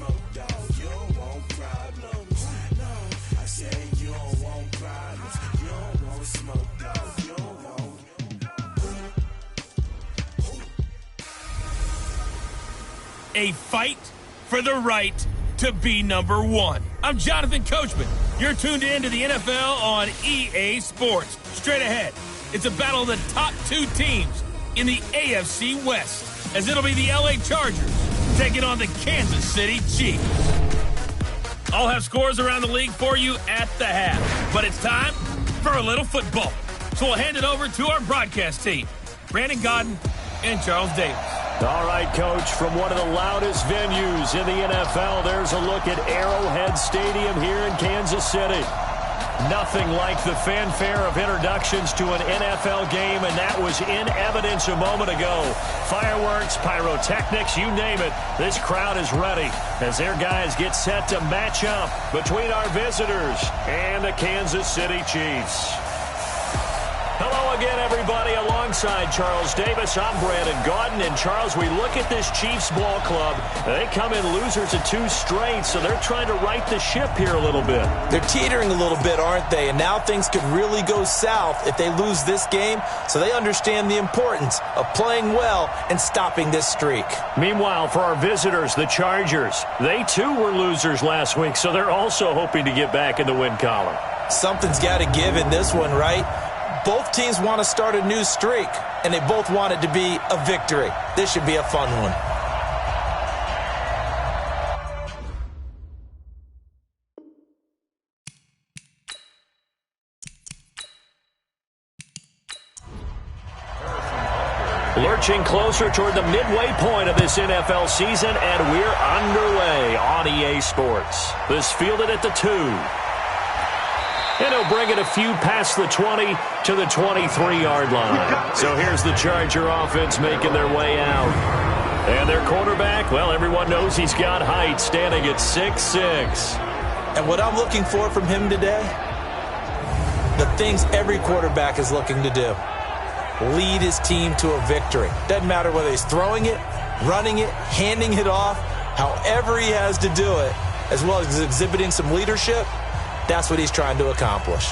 smoke, dog. You don't want problems. No, I said you don't want problems. You don't want smoke, dog. You don't want. A fight for the right to be number one. I'm Jonathan Coachman. You're tuned in to the NFL on EA Sports. Straight ahead, it's a battle of the top two teams in the AFC West, as it'll be the LA Chargers taking on the Kansas City Chiefs. I'll have scores around the league for you at the half, but it's time for a little football. So we'll hand it over to our broadcast team, Brandon Godden and Charles Davis. All right, Coach, from one of the loudest venues in the NFL, there's a look at Arrowhead Stadium here in Kansas City. Nothing like the fanfare of introductions to an NFL game, and that was in evidence a moment ago. Fireworks, pyrotechnics, you name it. This crowd is ready as their guys get set to match up between our visitors and the Kansas City Chiefs. Hello again, everybody. Alongside Charles Davis, I'm Brandon Gaudin. And, Charles, we look at this Chiefs ball club. They come in losers of 2 straight, so they're trying to right the ship here a little bit. They're teetering a little bit, aren't they? And now things could really go south if they lose this game, so they understand the importance of playing well and stopping this streak. Meanwhile, for our visitors, the Chargers, they too were losers last week, so they're also hoping to get back in the win column. Something's got to give in this one, right? Both teams want to start a new streak, and they both want it to be a victory. This should be a fun one. Lurching closer toward the midway point of this NFL season, and we're underway on EA Sports. This fielded at the 2. And he'll bring it a few past the 20 to the 23-yard line. So here's the Charger offense making their way out. And their quarterback, well, everyone knows he's got height, standing at 6'6". And what I'm looking for from him today, the things every quarterback is looking to do. Lead his team to a victory. Doesn't matter whether he's throwing it, running it, handing it off, however he has to do it, as well as exhibiting some leadership. That's what he's trying to accomplish.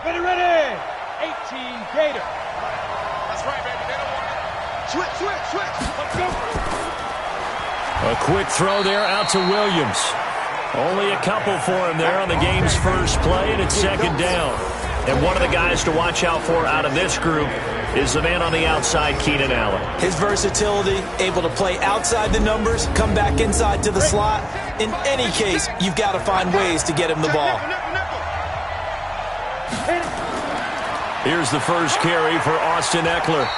Ready, ready! 18 Gator. That's right, baby. They don't want it. Switch. Let's go. A quick throw there out to Williams. Only a couple for him there on the game's first play, and it's second down. And one of the guys to watch out for out of this group is the man on the outside, Keenan Allen. His versatility, able to play outside the numbers, come back inside to the slot. In any case, you've got to find ways to get him the ball. Here's the first carry for Austin Eckler.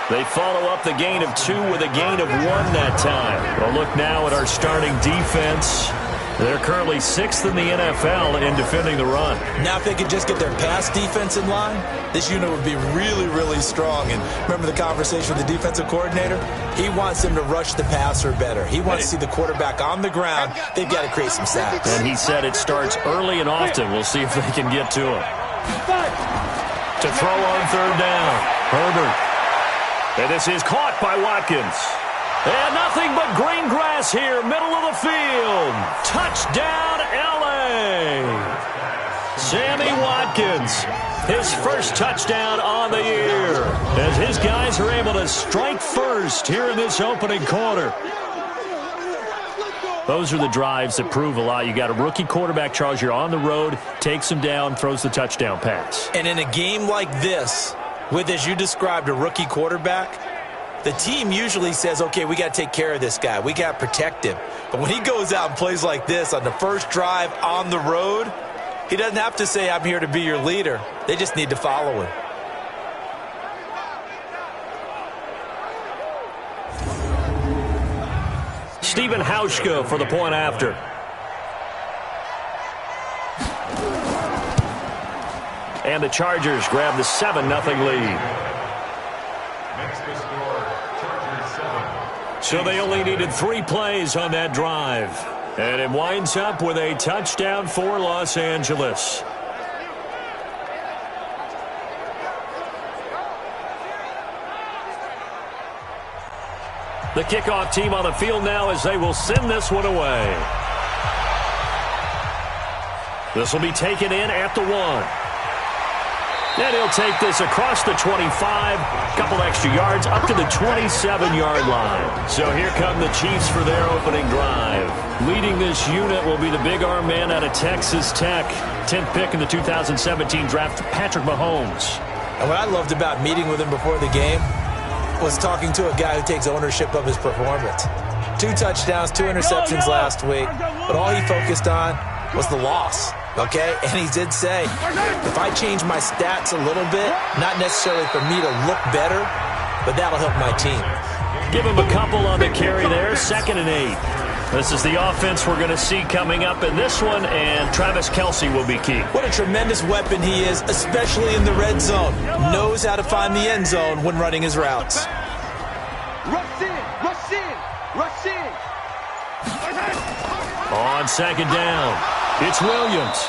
They follow up the gain of 2 with a gain of 1 that time. We'll look now at our starting defense. They're currently 6th in the NFL in defending the run. Now if they could just get their pass defense in line, this unit would be really, really strong. And remember the conversation with the defensive coordinator? He wants them to rush the passer better. He wants to see the quarterback on the ground. They've got to create some sacks. And he said it starts early and often. We'll see if they can get to him. To throw on third down, Herbert. And this is caught by Watkins. And nothing but green grass here, middle of the field. Touchdown, L.A. Sammy Watkins, his first touchdown on the year, as his guys are able to strike first here in this opening quarter. Those are the drives that prove a lot. You got a rookie quarterback, Charles. You're on the road, takes him down, throws the touchdown pass. And in a game like this, with, as you described, a rookie quarterback, the team usually says, okay, we got to take care of this guy. We got to protect him. But when he goes out and plays like this on the first drive on the road, he doesn't have to say, I'm here to be your leader. They just need to follow him. Stephen Hauschka for the point after. And the Chargers grab the 7-0 lead. So they only needed 3 plays on that drive. And it winds up with a touchdown for Los Angeles. The kickoff team on the field now as they will send this one away. This will be taken in at the 1. And he'll take this across the 25, couple extra yards, up to the 27-yard line. So here come the Chiefs for their opening drive. Leading this unit will be the big arm man out of Texas Tech. 10th pick in the 2017 draft, Patrick Mahomes. And what I loved about meeting with him before the game was talking to a guy who takes ownership of his performance. 2 touchdowns, 2 interceptions last week, but all he focused on was the loss. Okay, and he did say, if I change my stats a little bit, not necessarily for me to look better, but that'll help my team. Give him a couple on the carry there, 2nd and 8. This is the offense we're going to see coming up in this one, and Travis Kelce will be key. What a tremendous weapon he is, especially in the red zone. Knows how to find the end zone when running his routes. Rush in, rush in, rush in. On 2nd down. It's Williams.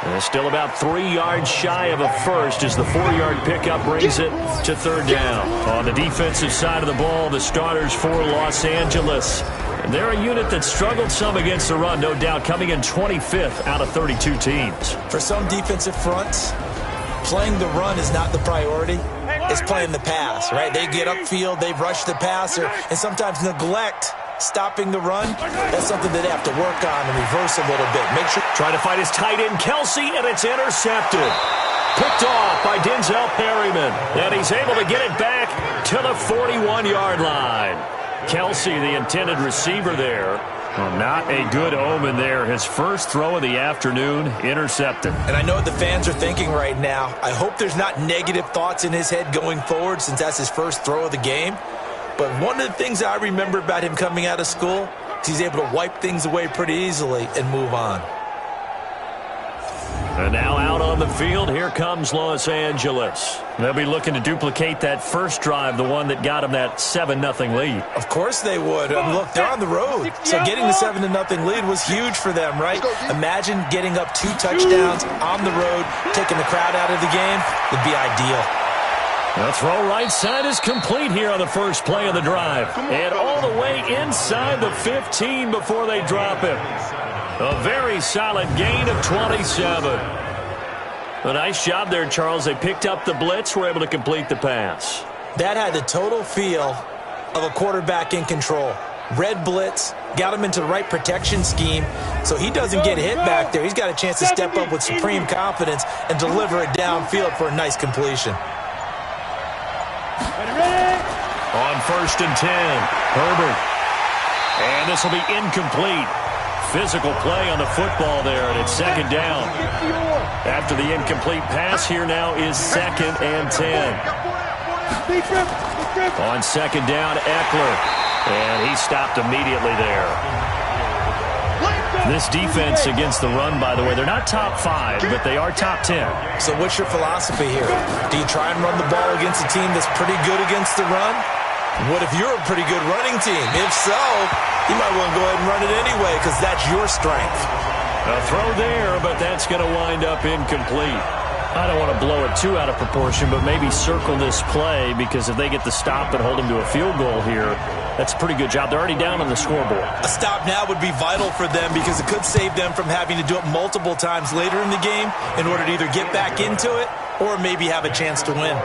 And still about 3 yards shy of a first as the 4-yard pickup brings it to 3rd down. On the defensive side of the ball, the starters for Los Angeles. And they're a unit that struggled some against the run, no doubt, coming in 25th out of 32 teams. For some defensive fronts, playing the run is not the priority. It's playing the pass, right? They get upfield, they rush the passer, and sometimes neglect stopping the run. That's something that they have to work on and reverse a little bit. Make sure. Trying to find his tight end, Kelce, and it's intercepted. Picked off by Denzel Perryman. And he's able to get it back to the 41-yard line. Kelce, the intended receiver there. Well, not a good omen there. His first throw of the afternoon, intercepted. And I know what the fans are thinking right now. I hope there's not negative thoughts in his head going forward since that's his first throw of the game. But one of the things I remember about him coming out of school is he's able to wipe things away pretty easily and move on. And now out on the field, here comes Los Angeles. They'll be looking to duplicate that first drive, the one that got them that 7-0 lead. Of course they would. Look, they're on the road. So getting the 7-0 lead was huge for them, right? Imagine getting up 2 touchdowns on the road, taking the crowd out of the game would be ideal. The throw right side is complete here on the first play of the drive. And all the way inside the 15 before they drop it. A very solid gain of 27. A nice job there, Charles. They picked up the blitz, were able to complete the pass. That had the total feel of a quarterback in control. Red blitz, got him into the right protection scheme so he doesn't get hit back there. He's got a chance to step up with supreme confidence and deliver it downfield for a nice completion. On 1st and 10, Herbert. And this will be incomplete. Physical play on the football there, and it's 2nd down. After the incomplete pass, here now is 2nd and 10. On 2nd down, Eckler. And he stopped immediately there. This defense against the run, by the way, they're not top 5, but they are top 10. So what's your philosophy here? Do you try and run the ball against a team that's pretty good against the run? What if you're a pretty good running team? If so, you might want to go ahead and run it anyway because that's your strength. A throw there, but that's going to wind up incomplete. I don't want to blow it too out of proportion, but maybe circle this play because if they get the stop and hold them to a field goal here, that's a pretty good job. They're already down on the scoreboard. A stop now would be vital for them because it could save them from having to do it multiple times later in the game in order to either get back into it or maybe have a chance to win.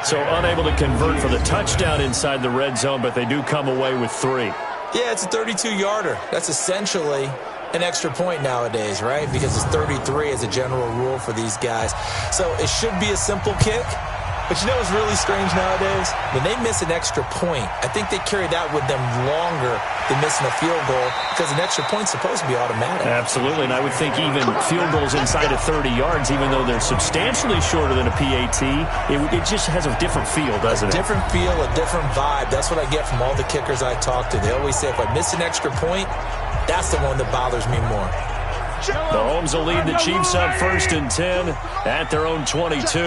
So unable to convert for the touchdown inside the red zone, but they do come away with 3. Yeah, it's a 32-yarder. That's essentially an extra point nowadays, right? Because it's 33 as a general rule for these guys. So it should be a simple kick. But you know what's really strange nowadays? When they miss an extra point, I think they carry that with them longer than missing a field goal because an extra point's supposed to be automatic. Absolutely, and I would think even field goals inside of 30 yards, even though they're substantially shorter than a PAT, it just has a different feel, doesn't it? A different feel, a different vibe. That's what I get from all the kickers I talk to. They always say if I miss an extra point, that's the one that bothers me more. Mahomes will lead the Chiefs up 1st and 10 at their own 22.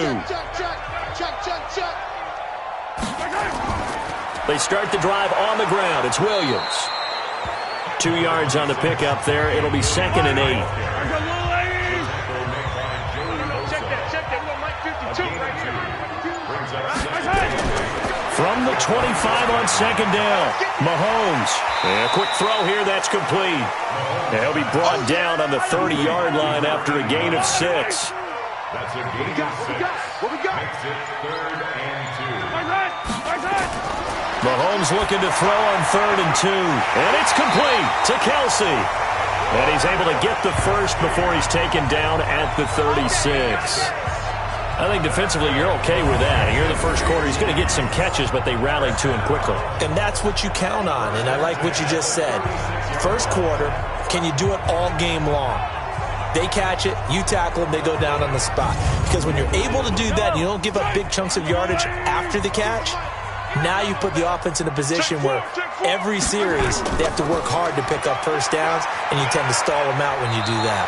They start the drive on the ground. It's Williams. 2 yards on the pickup there. It'll be 2nd and 8. From the 25 on 2nd down, Mahomes. And a quick throw here, that's complete. And he'll be brought down on the 30-yard line after a gain of 6. Mahomes looking to throw on 3rd and 2. And it's complete to Kelsey. And he's able to get the first before he's taken down at the 36. I think defensively you're okay with that. Here in the first quarter, he's going to get some catches, but they rallied to him quickly. And that's what you count on, and I like what you just said. First quarter, can you do it all game long? They catch it, you tackle them, they go down on the spot. Because when you're able to do that, you don't give up big chunks of yardage after the catch, now you put the offense in a position where every series they have to work hard to pick up first downs, and you tend to stall them out when you do that.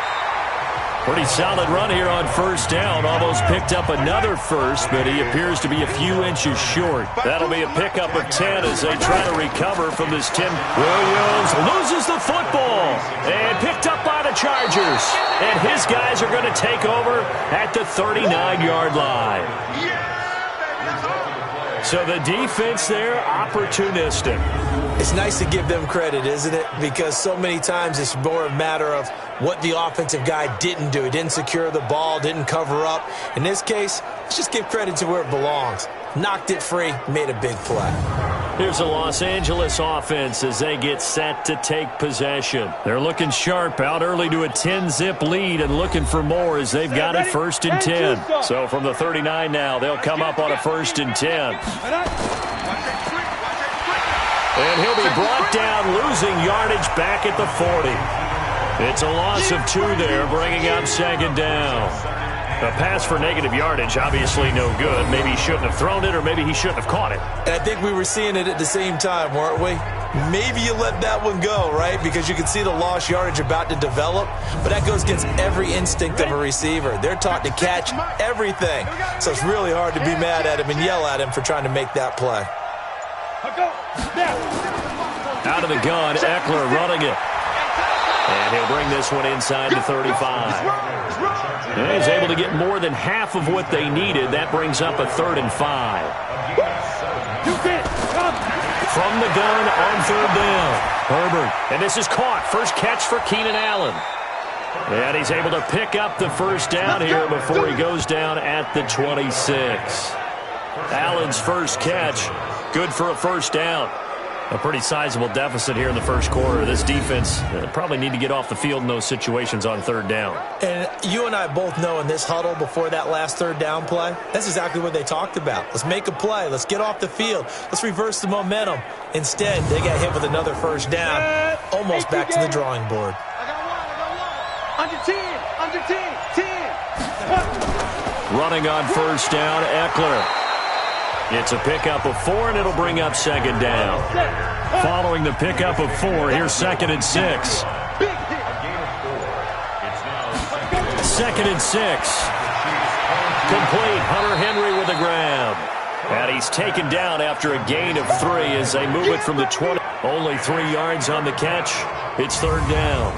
Pretty solid run here on 1st down. Almost picked up another first, but he appears to be a few inches short. That'll be a pickup of 10 as they try to recover from this Tim. Williams loses the football and picked up by the Chargers. And his guys are going to take over at the 39-yard line. So the defense there, opportunistic. It's nice to give them credit, isn't it? Because so many times it's more a matter of what the offensive guy didn't do. He didn't secure the ball, didn't cover up. In this case, let's just give credit to where it belongs. Knocked it free, made a big play. Here's the Los Angeles offense as they get set to take possession. They're looking sharp, out early to a 10-zip lead and looking for more as they've got it 1st and 10. So from the 39 now, they'll come up on a 1st and 10. And he'll be brought down, losing yardage back at the 40. It's a loss of 2 there, bringing up 2nd down. A pass for negative yardage, obviously no good. Maybe he shouldn't have thrown it, or maybe he shouldn't have caught it. And I think we were seeing it at the same time, weren't we? Maybe you let that one go, right? Because you can see the lost yardage about to develop. But that goes against every instinct of a receiver. They're taught to catch everything. So it's really hard to be mad at him and yell at him for trying to make that play. Out of the gun, Eckler running it. And he'll bring this one inside the 35. And he's able to get more than half of what they needed. That brings up a 3rd and 5. From the gun on 3rd down, Herbert. And this is caught. First catch for Keenan Allen. And he's able to pick up the first down here before he goes down at the 26. Allen's first catch, good for a first down. A pretty sizable deficit here in the first quarter. This defense probably need to get off the field in those situations on third down. And you and I both know in this huddle before that last third down play, that's exactly what they talked about. Let's make a play. Let's get off the field. Let's reverse the momentum. Instead, they got hit with another first down, almost back to the drawing board. Under 10, 10. Running on first down, Eckler. It's a pickup of 4, and it'll bring up second down. Following the pickup of 4, here's 2nd and 6. Second and 6. Complete. Hunter Henry with a grab. And he's taken down after a gain of 3 as they move it from the 20. Only 3 yards on the catch. It's third down.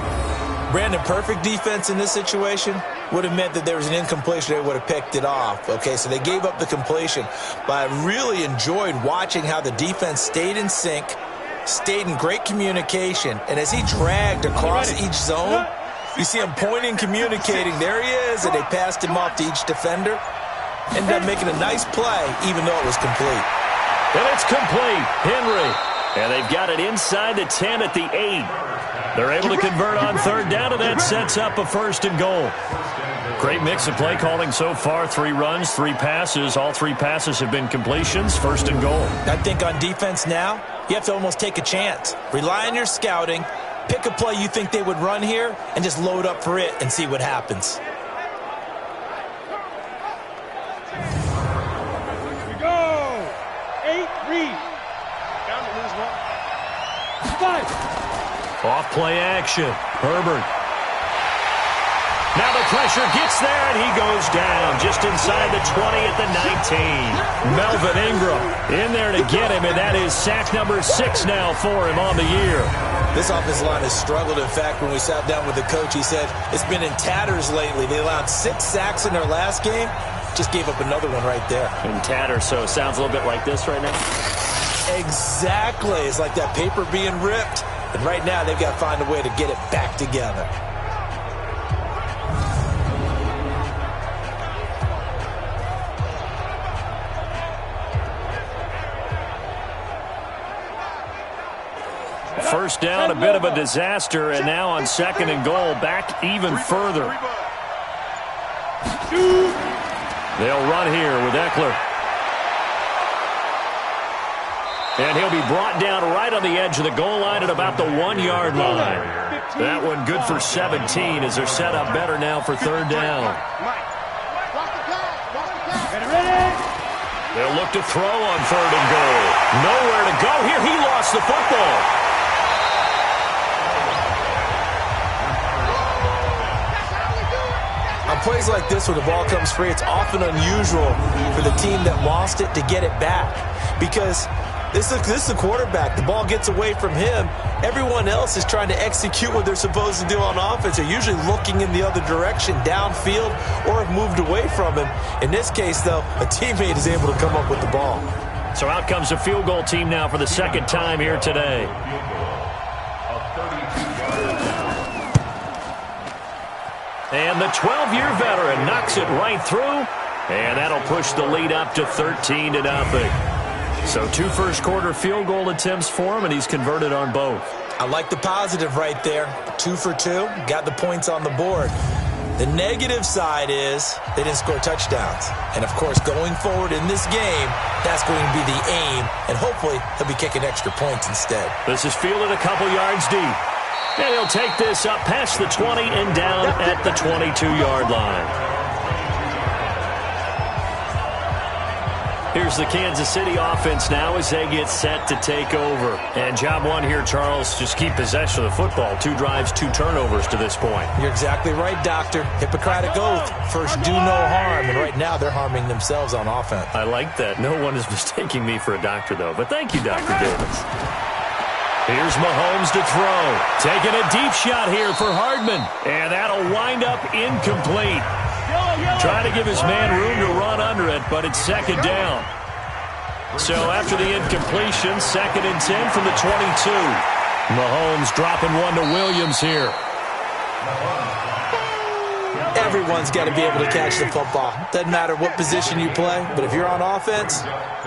Brandon, perfect defense in this situation would have meant that there was an incompletion. They would have picked it off. Okay, so they gave up the completion. But I really enjoyed watching how the defense stayed in sync, stayed in great communication, and as he dragged across each zone, you see him pointing, communicating. There he is, and they passed him off to each defender. Ended up making a nice play, even though it was complete. And it's complete. Henry. And they've got it inside the 10 at the 8. They're able to convert on third down, and that sets up a 1st and goal. Great mix of play calling so far. 3 runs, 3 passes. All 3 passes have been completions. 1st and goal. I think on defense now, you have to almost take a chance. Rely on your scouting. Pick a play you think they would run here, and just load up for it and see what happens. Here we go. 8, read. Down to lose 1. 5. Off play action. Herbert. Now the pressure gets there, and he goes down just inside the 20 at the 19. Melvin Ingram in there to get him, and that is sack number 6 now for him on the year. This offensive line has struggled. In fact, when we sat down with the coach, he said it's been in tatters lately. They allowed 6 sacks in their last game. Just gave up another one right there. In tatters, so it sounds a little bit like this right now. Exactly. It's like that paper being ripped. And right now, they've got to find a way to get it back together. First down, a bit of a disaster, and now on 2nd and goal, back even further. They'll run here with Eckler. And he'll be brought down right on the edge of the goal line at about the 1-yard line. That one good for 17 as they're set up better now for third down. They'll look to throw on 3rd and goal. Nowhere to go here. He lost the football. On plays like this where the ball comes free, it's often unusual for the team that lost it to get it back. Because this is the quarterback. The ball gets away from him. Everyone else is trying to execute what they're supposed to do on offense. They're usually looking in the other direction, downfield, or have moved away from him. In this case, though, a teammate is able to come up with the ball. So out comes the field goal team now for the 2nd time here today. And the 12-year veteran knocks it right through, and that'll push the lead up to 13-0. So 2 first-quarter field goal attempts for him, and he's converted on both. I like the positive right there. 2 for 2, got the points on the board. The negative side is they didn't score touchdowns. And, of course, going forward in this game, that's going to be the aim, and hopefully he'll be kicking extra points instead. This is fielded a couple yards deep. And he'll take this up past the 20 and down at the 22-yard line. Here's the Kansas City offense now as they get set to take over. And job 1 here, Charles, just keep possession of the football. 2 drives, 2 turnovers to this point. You're exactly right, Doctor. Hippocratic oath. First, do no harm. And right now, they're harming themselves on offense. I like that. No one is mistaking me for a doctor, though. But thank you, Dr. Davis. Here's Mahomes to throw. Taking a deep shot here for Hardman. And that'll wind up incomplete. Trying to give his man room to run under it, but it's 2nd down. So after the incompletion, 2nd and 10 from the 22. Mahomes dropping one to Williams here. Everyone's got to be able to catch the football. Doesn't matter what position you play, but if you're on offense,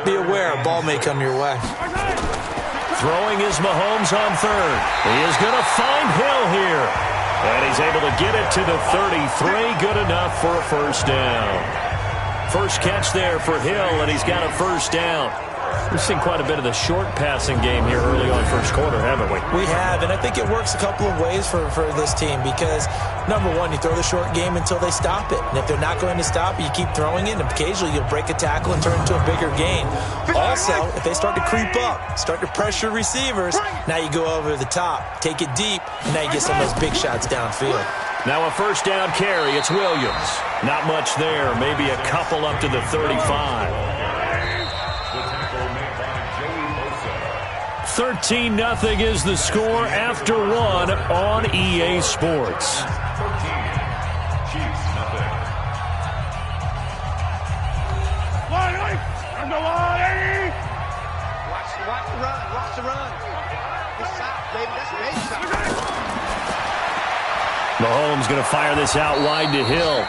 be aware a ball may come your way. Throwing is Mahomes on third. He is going to find Hill here. And he's able to get it to the 33. Good enough for a first down. First catch there for Hill, and he's got a first down. We've seen quite a bit of the short passing game here early on first quarter, haven't we? We have, and I think it works a couple of ways for this team because, number one, you throw the short game until they stop it. And if they're not going to stop it, you keep throwing it, and occasionally you'll break a tackle and turn it into a bigger gain. Also, if they start to creep up, start to pressure receivers, now you go over the top, take it deep, and now you get some of those big shots downfield. Now a first down carry. It's Williams. Not much there. Maybe a couple up to the 35. 13-0 is the score after one on EA Sports. Watch the run. Good shot, baby. That's a big shot. Mahomes going to fire this out wide to Hill.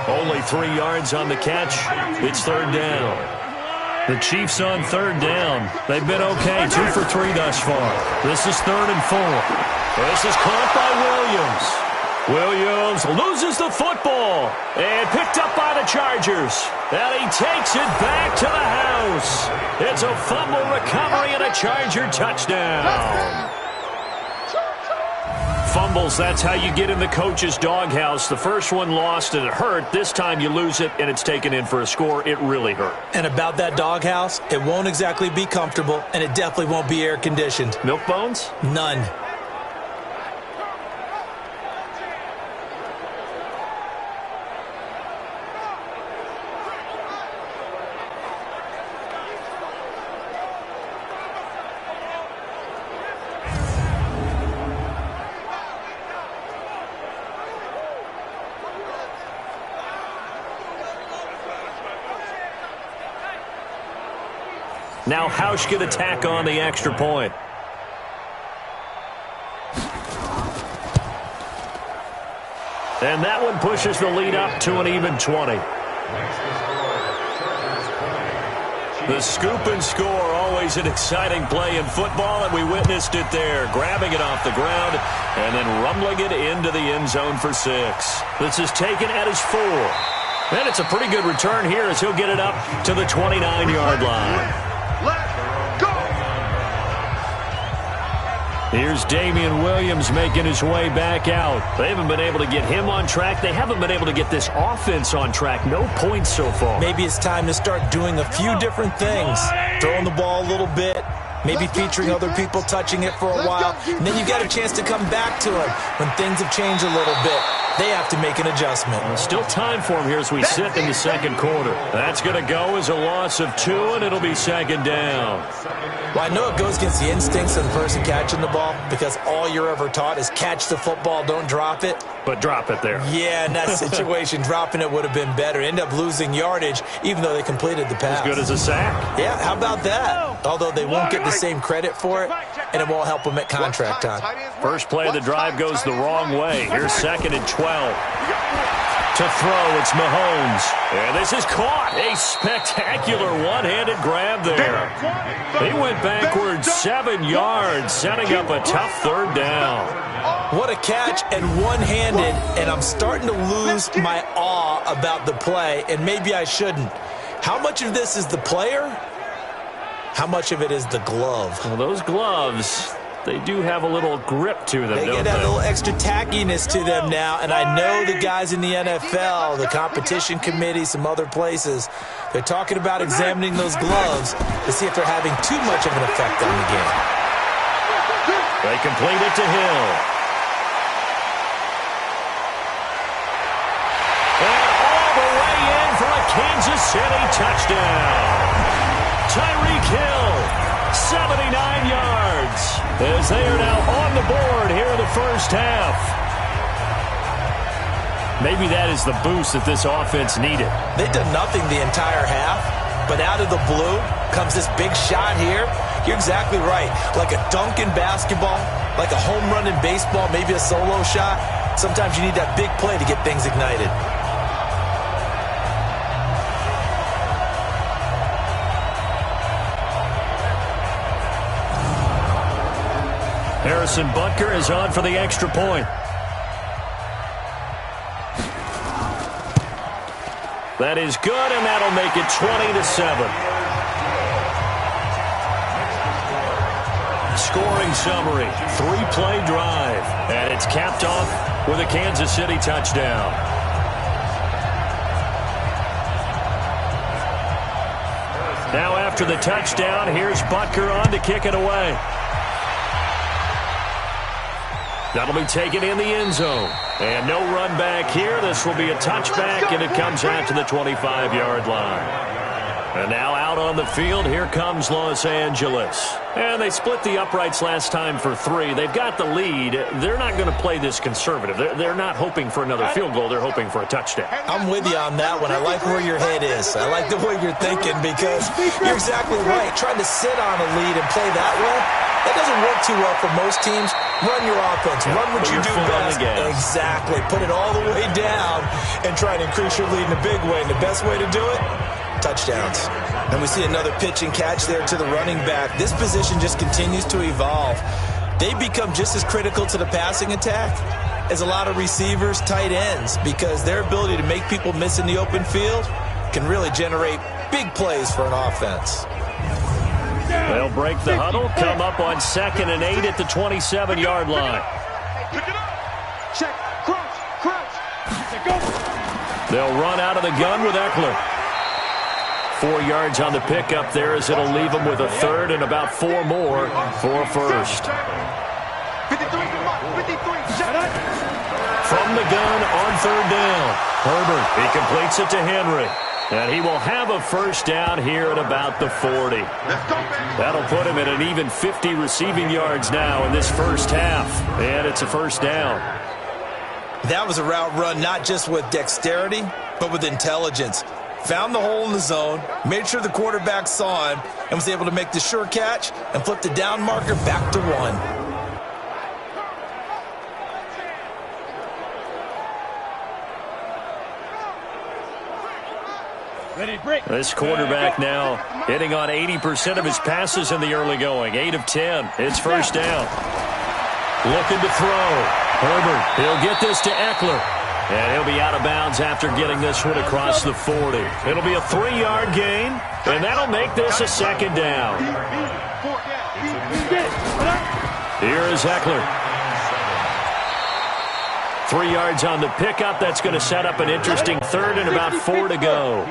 Only 3 yards on the catch. It's third down. The Chiefs on third down. They've been okay, 2 for 3 thus far. This is 3rd and 4. This is caught by Williams. Williams loses the football and picked up by the Chargers. And he takes it back to the house. It's a fumble recovery and a Charger touchdown. Fumbles, that's how you get in the coach's doghouse. The first one lost and it hurt. This time you lose it and it's taken in for a score. It really hurt. And about that doghouse, it won't exactly be comfortable, and it definitely won't be air-conditioned. Milk bones? None. Now Hausch can attack on the extra point. And that one pushes the lead up to an even 20. The scoop and score, always an exciting play in football, and we witnessed it there. Grabbing it off the ground and then rumbling it into the end zone for 6. This is taken at his 4. And it's a pretty good return here as he'll get it up to the 29-yard line. Here's Damian Williams making his way back out. They haven't been able to get him on track. They haven't been able to get this offense on track. No points so far. Maybe it's time to start doing a few different things. Throwing the ball a little bit. Maybe featuring other people touching it for a while. And then you get a chance to come back to it when things have changed a little bit. They have to make an adjustment. Still time for him here as we sit in the second quarter. That's going to go as a loss of 2, and it'll be second down. Well, I know it goes against the instincts of the person catching the ball because all you're ever taught is catch the football, don't drop it. But drop it there. Yeah, in that situation, dropping it would have been better. End up losing yardage, even though they completed the pass. As good as a sack. Yeah, how about that? Although they won't get the same credit for it, and it won't help them at contract time. First play of the drive goes the wrong way. Here's 2nd and 12. To throw, it's Mahomes. And this is caught. A spectacular one-handed grab there. He went backwards 7 yards, setting up a tough third down. What a catch and one-handed, and I'm starting to lose my awe about the play, and maybe I shouldn't. How much of this is the player? How much of it is the glove? Well, those gloves, they do have a little grip to them, They don't get that little extra tackiness to them now, and I know the guys in the NFL, the competition committee, some other places, they're talking about examining those gloves to see if they're having too much of an effect on the game. They complete it to Hill. And all the way in for a Kansas City touchdown. Tyreek Hill, 79 yards, as they are now on the board here in the first half. Maybe that is the boost that this offense needed. They've done nothing the entire half, but out of the blue comes this big shot here. You're exactly right. Like a dunk in basketball, like a home run in baseball, maybe a solo shot. Sometimes you need that big play to get things ignited. Harrison Butker is on for the extra point. That is good, and that'll make it 20-7. Scoring summary, 3-play drive, and it's capped off with a Kansas City touchdown. Now after the touchdown, here's Butker on to kick it away. That'll be taken in the end zone. And no run back here. This will be a touchback, and it comes out to the 25-yard line. And now out on the field, here comes Los Angeles. And they split the uprights last time for 3. They've got the lead. They're not going to play this conservative. They're not hoping for another field goal. They're hoping for a touchdown. I'm with you on that one. I like where your head is. I like the way you're thinking because you're exactly right. Trying to sit on a lead and play that way, that doesn't work too well for most teams. Run your offense. Run what you do best. Exactly. Put it all the way down and try and increase your lead in a big way. And the best way to do it? Touchdowns. And we see another pitch and catch there to the running back. This position just continues to evolve. They become just as critical to the passing attack as a lot of receivers, tight ends, because their ability to make people miss in the open field can really generate big plays for an offense. They'll break the huddle, come up on 2nd and 8 at the 27-yard line. Check, crouch. They'll run out of the gun with Eckler. 4 yards on the pickup there as it'll leave them with a third and about 4 more for first. From the gun on 3rd down. Herbert, he completes it to Henry. And he will have a first down here at about the 40. That'll put him at an even 50 receiving yards now in this first half. And it's a first down. That was a route run not just with dexterity, but with intelligence. Found the hole in the zone, made sure the quarterback saw him, and was able to make the sure catch and flip the down marker back to 1. This quarterback now hitting on 80% of his passes in the early going. 8 of 10. It's first down. Looking to throw. Herbert, he'll get this to Eckler. And he'll be out of bounds after getting this one across the 40. It'll be a 3-yard gain, and that'll make this a second down. Here is Eckler. 3 yards on the pickup. That's going to set up an interesting third and about 4 to go.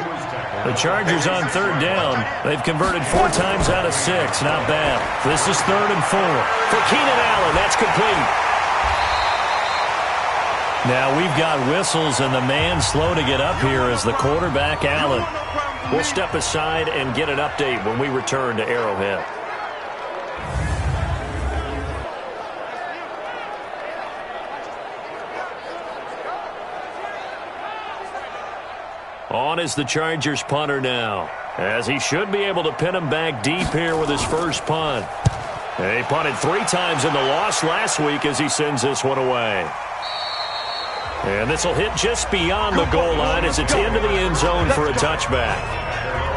The Chargers on 3rd down. They've converted 4 times out of 6. Not bad. This is 3rd and 4. For Keenan Allen, that's complete. Now we've got whistles, and the man slow to get up here is the quarterback, Allen. We'll step aside and get an update when we return to Arrowhead. On is the Chargers punter now, as he should be able to pin him back deep here with his first punt. And he punted 3 times in the loss last week as he sends this one away. And this will hit just beyond the goal line as it's into the end zone for a touchback.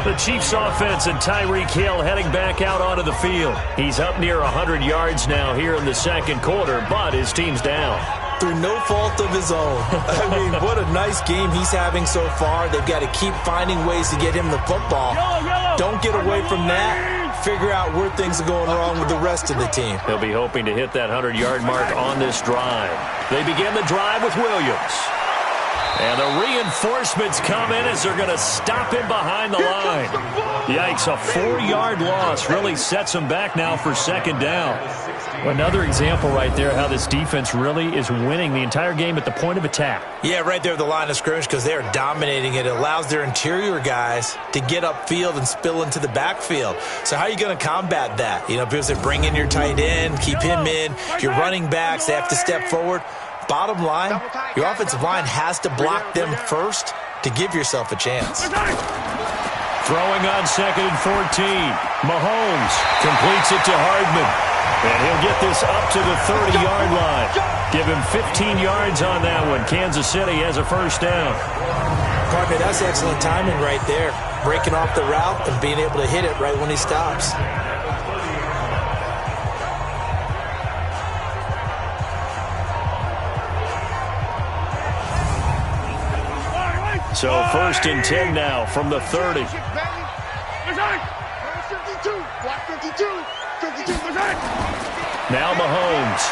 The Chiefs offense and Tyreek Hill heading back out onto the field. He's up near 100 yards now here in the second quarter, but his team's down. Through no fault of his own. I mean, what a nice game he's having so far. They've got to keep finding ways to get him the football. Don't get away from that. Figure out where things are going wrong with the rest of the team. He'll be hoping to hit that 100-yard mark on this drive. They begin the drive with Williams. And the reinforcements come in as they're going to stop him behind the line. Yikes, a 4-yard loss really sets him back now for second down. Another example right there how this defense really is winning the entire game at the point of attack. Yeah, right there at the line of scrimmage because they're dominating it. It allows their interior guys to get upfield and spill into the backfield. So how are you going to combat that? You know, because they bring in your tight end, keep him in. Your running backs, they have to step forward. Bottom line, your offensive line has to block them first to give yourself a chance. Throwing on 2nd and 14. Mahomes completes it to Hardman. And he'll get this up to the 30-yard line. Give him 15 yards on that one. Kansas City has a first down. Pardon me, that's excellent timing right there. Breaking off the route and being able to hit it right when he stops. So first and 10 now from the 30. Now Mahomes.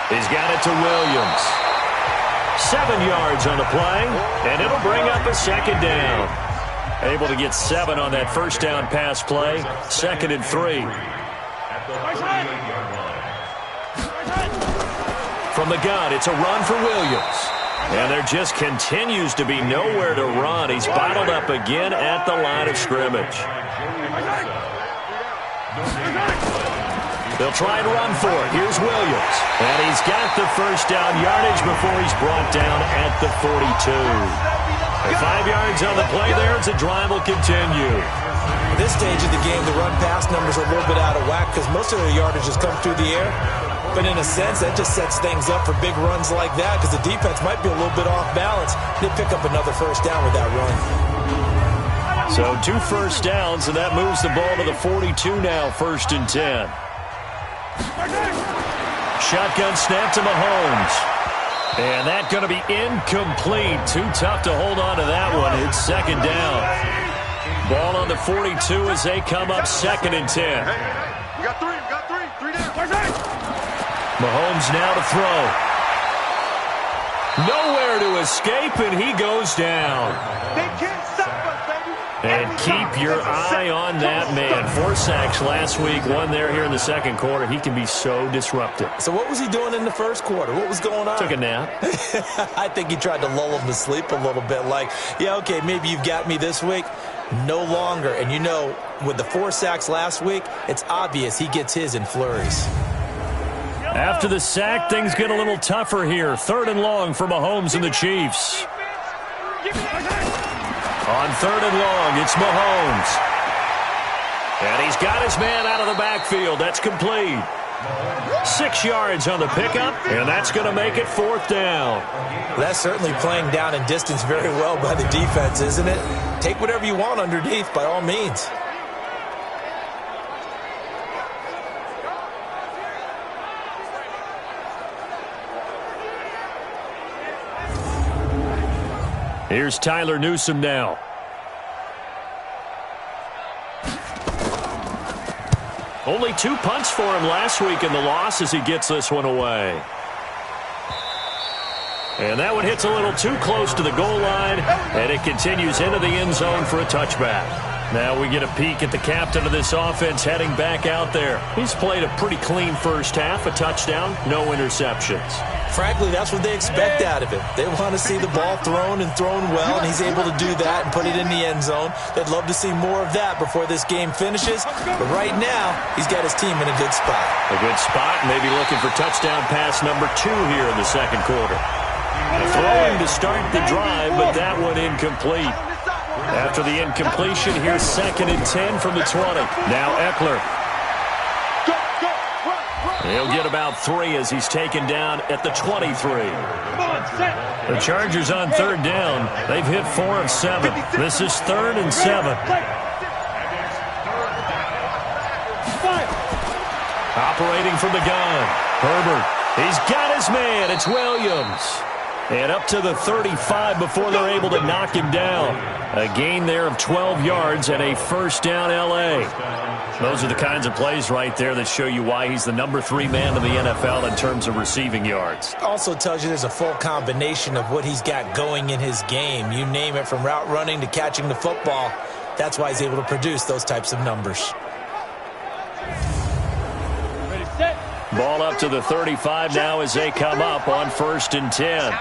He's got it to Williams. 7 yards on the play, and it'll bring up a second down. Able to get 7 on that first down pass play. 2nd and 3. From the gun, it's a run for Williams. And there just continues to be nowhere to run. He's bottled up again at the line of scrimmage. They'll try and run for it. Here's Williams. And he's got the first down yardage before he's brought down at the 42. 5 yards on the play there. It's a drive will continue. At this stage of the game, the run-pass numbers are a little bit out of whack because most of their yardage has come through the air. But in a sense, that just sets things up for big runs like that because the defense might be a little bit off balance. They pick up another first down with that run. So 2 first downs, and that moves the ball to the 42 now, 1st and 10. Shotgun snap to Mahomes. And that's going to be incomplete. Too tough to hold on to that one. It's 2nd down. Ball on the 42 as they come up 2nd and 10. We got 3 down. Mahomes now to throw. Nowhere to escape, and he goes down. They can't stop us, baby. And keep your eye on that man. 4 sacks last week, 1 there here in the 2nd quarter. He can be so disruptive. So what was he doing in the 1st quarter? What was going on? Took a nap. I think he tried to lull him to sleep a little bit. Like, yeah, okay, maybe you've got me this week. No longer. And you know, with the 4 sacks last week, it's obvious he gets his in flurries. After the sack, things get a little tougher here. 3rd and long for Mahomes and the Chiefs. On 3rd and long, it's Mahomes. And he's got his man out of the backfield. That's complete. 6 yards on the pickup, and that's going to make it 4th down. That's certainly playing down and distance very well by the defense, isn't it? Take whatever you want underneath, by all means. Here's Tyler Newsome now. Only 2 punts for him last week in the loss as he gets this one away. And that one hits a little too close to the goal line, and it continues into the end zone for a touchback. Now we get a peek at the captain of this offense heading back out there. He's played a pretty clean first half, a touchdown, no interceptions. Frankly, that's what they expect out of him. They want to see the ball thrown and thrown well, and he's able to do that and put it in the end zone. They'd love to see more of that before this game finishes. But right now, he's got his team in a good spot. A good spot, maybe looking for touchdown pass number 2 here in the 2nd quarter. Throwing to start the drive, but that one incomplete. After the incompletion, here's 2nd and 10 from the 20. Now Eckler. He'll get about 3 as he's taken down at the 23. The Chargers on 3rd down. They've hit 4 of 7. This is 3rd and 7. Operating from the gun. Herbert. He's got his man. It's Williams. And up to the 35 before they're able to knock him down. A gain there of 12 yards and a 1st down L.A. Those are the kinds of plays right there that show you why he's the number 3 man in the NFL in terms of receiving yards. Also tells you there's a full combination of what he's got going in his game. You name it, from route running to catching the football. That's why he's able to produce those types of numbers. Ball up to the 35 now as they come up on 1st and 10.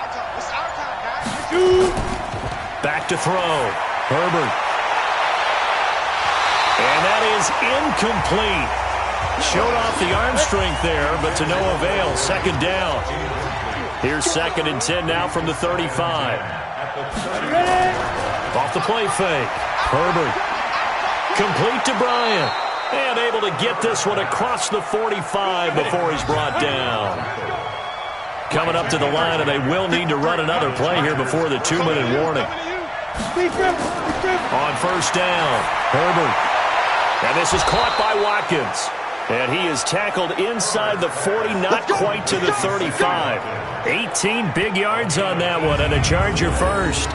Back to throw. Herbert. And that is incomplete. Showed off the arm strength there, but to no avail. 2nd down. Here's 2nd and 10 now from the 35. Off the play fake. Herbert. Complete to Bryant. And able to get this one across the 45 before he's brought down. Coming up to the line, and they will need to run another play here before the 2-minute warning. On 1st down, Herbert. And this is caught by Watkins. And he is tackled inside the 40, not quite to the 35. 18 big yards on that one, and a Charger first.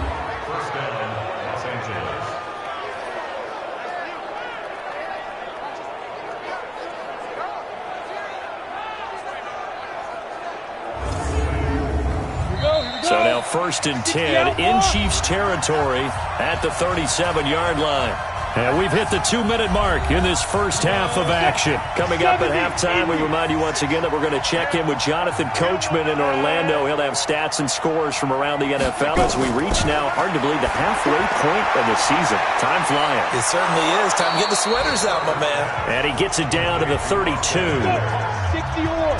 1st and 10 in Chiefs territory at the 37-yard line. And we've hit the 2-minute mark in this first half of action. Coming up at halftime, we remind you once again that we're going to check in with Jonathan Coachman in Orlando. He'll have stats and scores from around the NFL as we reach now, hard to believe, the halfway point of the season. Time flying. It certainly is. Time to get the sweaters out, my man. And he gets it down to the 32.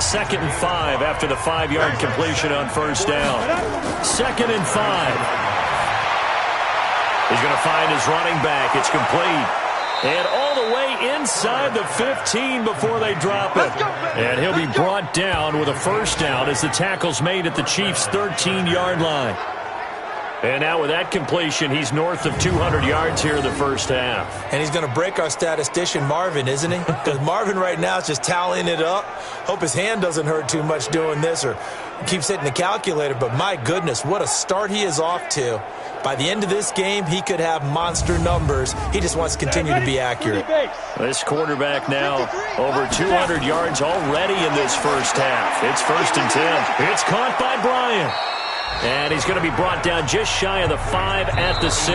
2nd and 5 after the 5-yard completion on first down. 2nd and 5. He's going to find his running back. It's complete. And all the way inside the 15 before they drop it. And he'll be brought down with a first down as the tackle's made at the Chiefs' 13-yard line. And now with that completion, he's north of 200 yards here in the first half. And he's going to break our statistician Marvin, isn't he? Because Marvin right now is just tallying it up. Hope his hand doesn't hurt too much doing this or keeps hitting the calculator. But my goodness, what a start he is off to. By the end of this game, he could have monster numbers. He just wants to continue to be accurate. This quarterback now over 200 yards already in this first half. It's 1st and 10. It's caught by Bryant. And he's going to be brought down just shy of the 5 at the 6.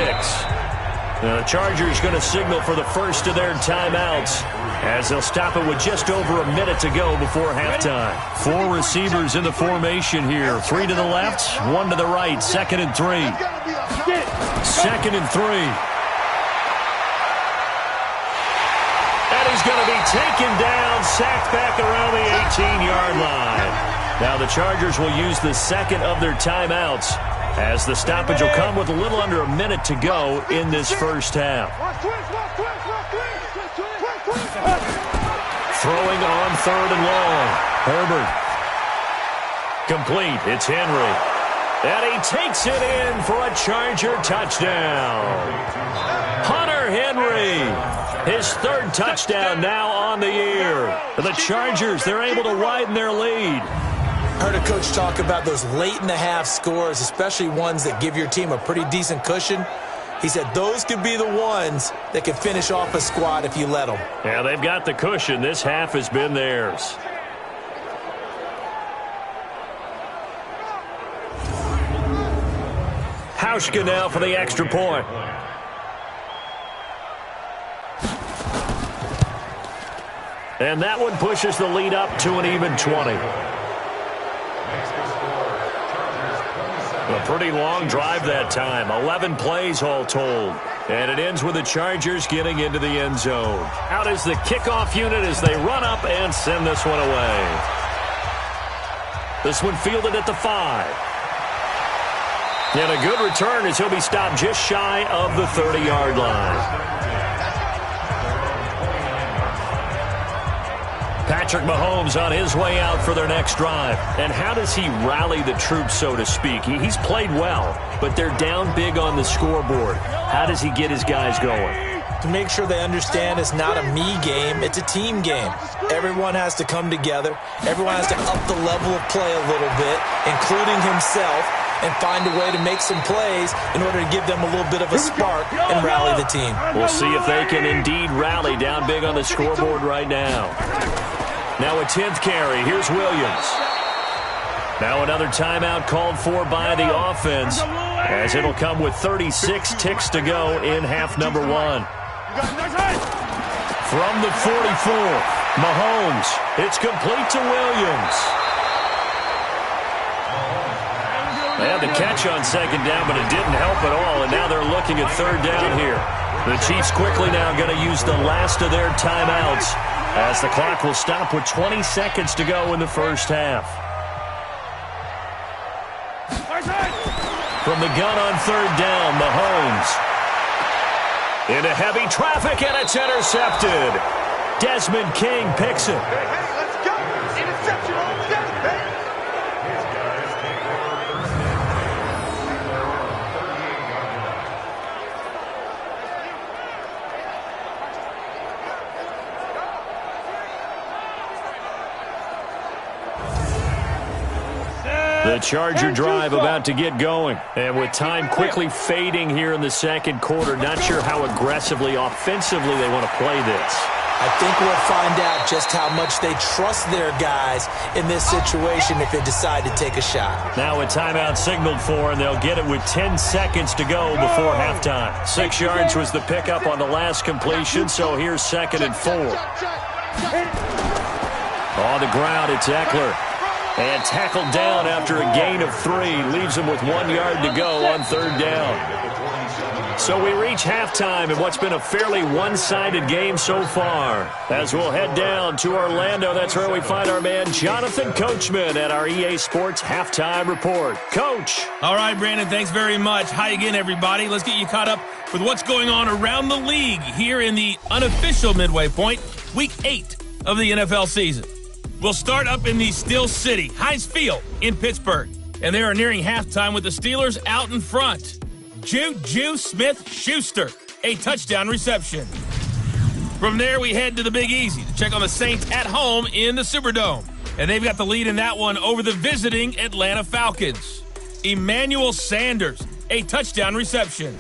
Now the Chargers going to signal for the first of their timeouts as they'll stop it with just over a minute to go before halftime. 4 receivers in the formation here. 3 to the left, 1 to the right. 2nd and 3. 2nd and 3. And he's going to be taken down, sacked back around the 18-yard line. Now the Chargers will use the 2nd of their timeouts as the stoppage will come with a little under a minute to go in this first half. Throwing on 3rd and long. Herbert. Complete. It's Henry. And he takes it in for a Charger touchdown. Hunter Henry. His 3rd touchdown now on the year. The Chargers, they're able to widen their lead. Heard a coach talk about those late-in-the-half scores, especially ones that give your team a pretty decent cushion. He said those could be the ones that can finish off a squad if you let them. Yeah, they've got the cushion. This half has been theirs. Hauschka now for the extra point. And that one pushes the lead up to an even 20. A pretty long drive that time. 11 plays all told. And it ends with the Chargers getting into the end zone. Out is the kickoff unit as they run up and send this one away. This one fielded at the 5. And a good return as he'll be stopped just shy of the 30-yard line. Patrick Mahomes on his way out for their next drive. And how does he rally the troops, so to speak? He's played well, but they're down big on the scoreboard. How does he get his guys going? To make sure they understand it's not a me game, it's a team game. Everyone has to come together. Everyone has to up the level of play a little bit, including himself, and find a way to make some plays in order to give them a little bit of a spark and rally the team. We'll see if they can indeed rally down big on the scoreboard right now. Now a 10th carry. Here's Williams. Now another timeout called for by the offense as it'll come with 36 ticks to go in half number 1. From the 44, Mahomes. It's complete to Williams. They had the catch on 2nd down, but it didn't help at all, and now they're looking at 3rd down here. The Chiefs quickly now going to use the last of their timeouts as the clock will stop with 20 seconds to go in the first half. From the gun on 3rd down, Mahomes. Into heavy traffic, and it's intercepted. Desmond King picks it. Let's go. Interception on the day, baby. The Charger drive about to get going. And with time quickly fading here in the 2nd quarter, not sure how aggressively, offensively they want to play this. I think we'll find out just how much they trust their guys in this situation if they decide to take a shot. Now a timeout signaled for, and they'll get it with 10 seconds to go before halftime. 6 yards was the pickup on the last completion, so here's 2nd and 4. On the ground, it's Eckler. And tackled down after a gain of 3. Leaves him with 1 yard to go on 3rd down. So we reach halftime in what's been a fairly one-sided game so far. As we'll head down to Orlando, that's where we find our man Jonathan Coachman at our EA Sports Halftime Report. Coach. All right, Brandon, thanks very much. Hi again, everybody. Let's get you caught up with what's going on around the league here in the unofficial midway point, Week 8 of the NFL season. We'll start up in the Steel City, Heinz Field in Pittsburgh. And they are nearing halftime with the Steelers out in front. Juju Smith-Schuster, a touchdown reception. From there, we head to the Big Easy to check on the Saints at home in the Superdome. And they've got the lead in that one over the visiting Atlanta Falcons. Emmanuel Sanders, a touchdown reception.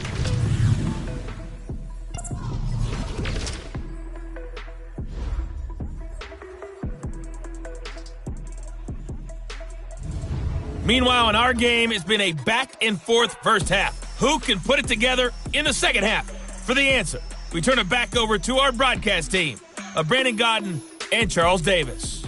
Meanwhile, in our game, it's been a back-and-forth first half. Who can put it together in the second half? For the answer, we turn it back over to our broadcast team of Brandon Godden and Charles Davis.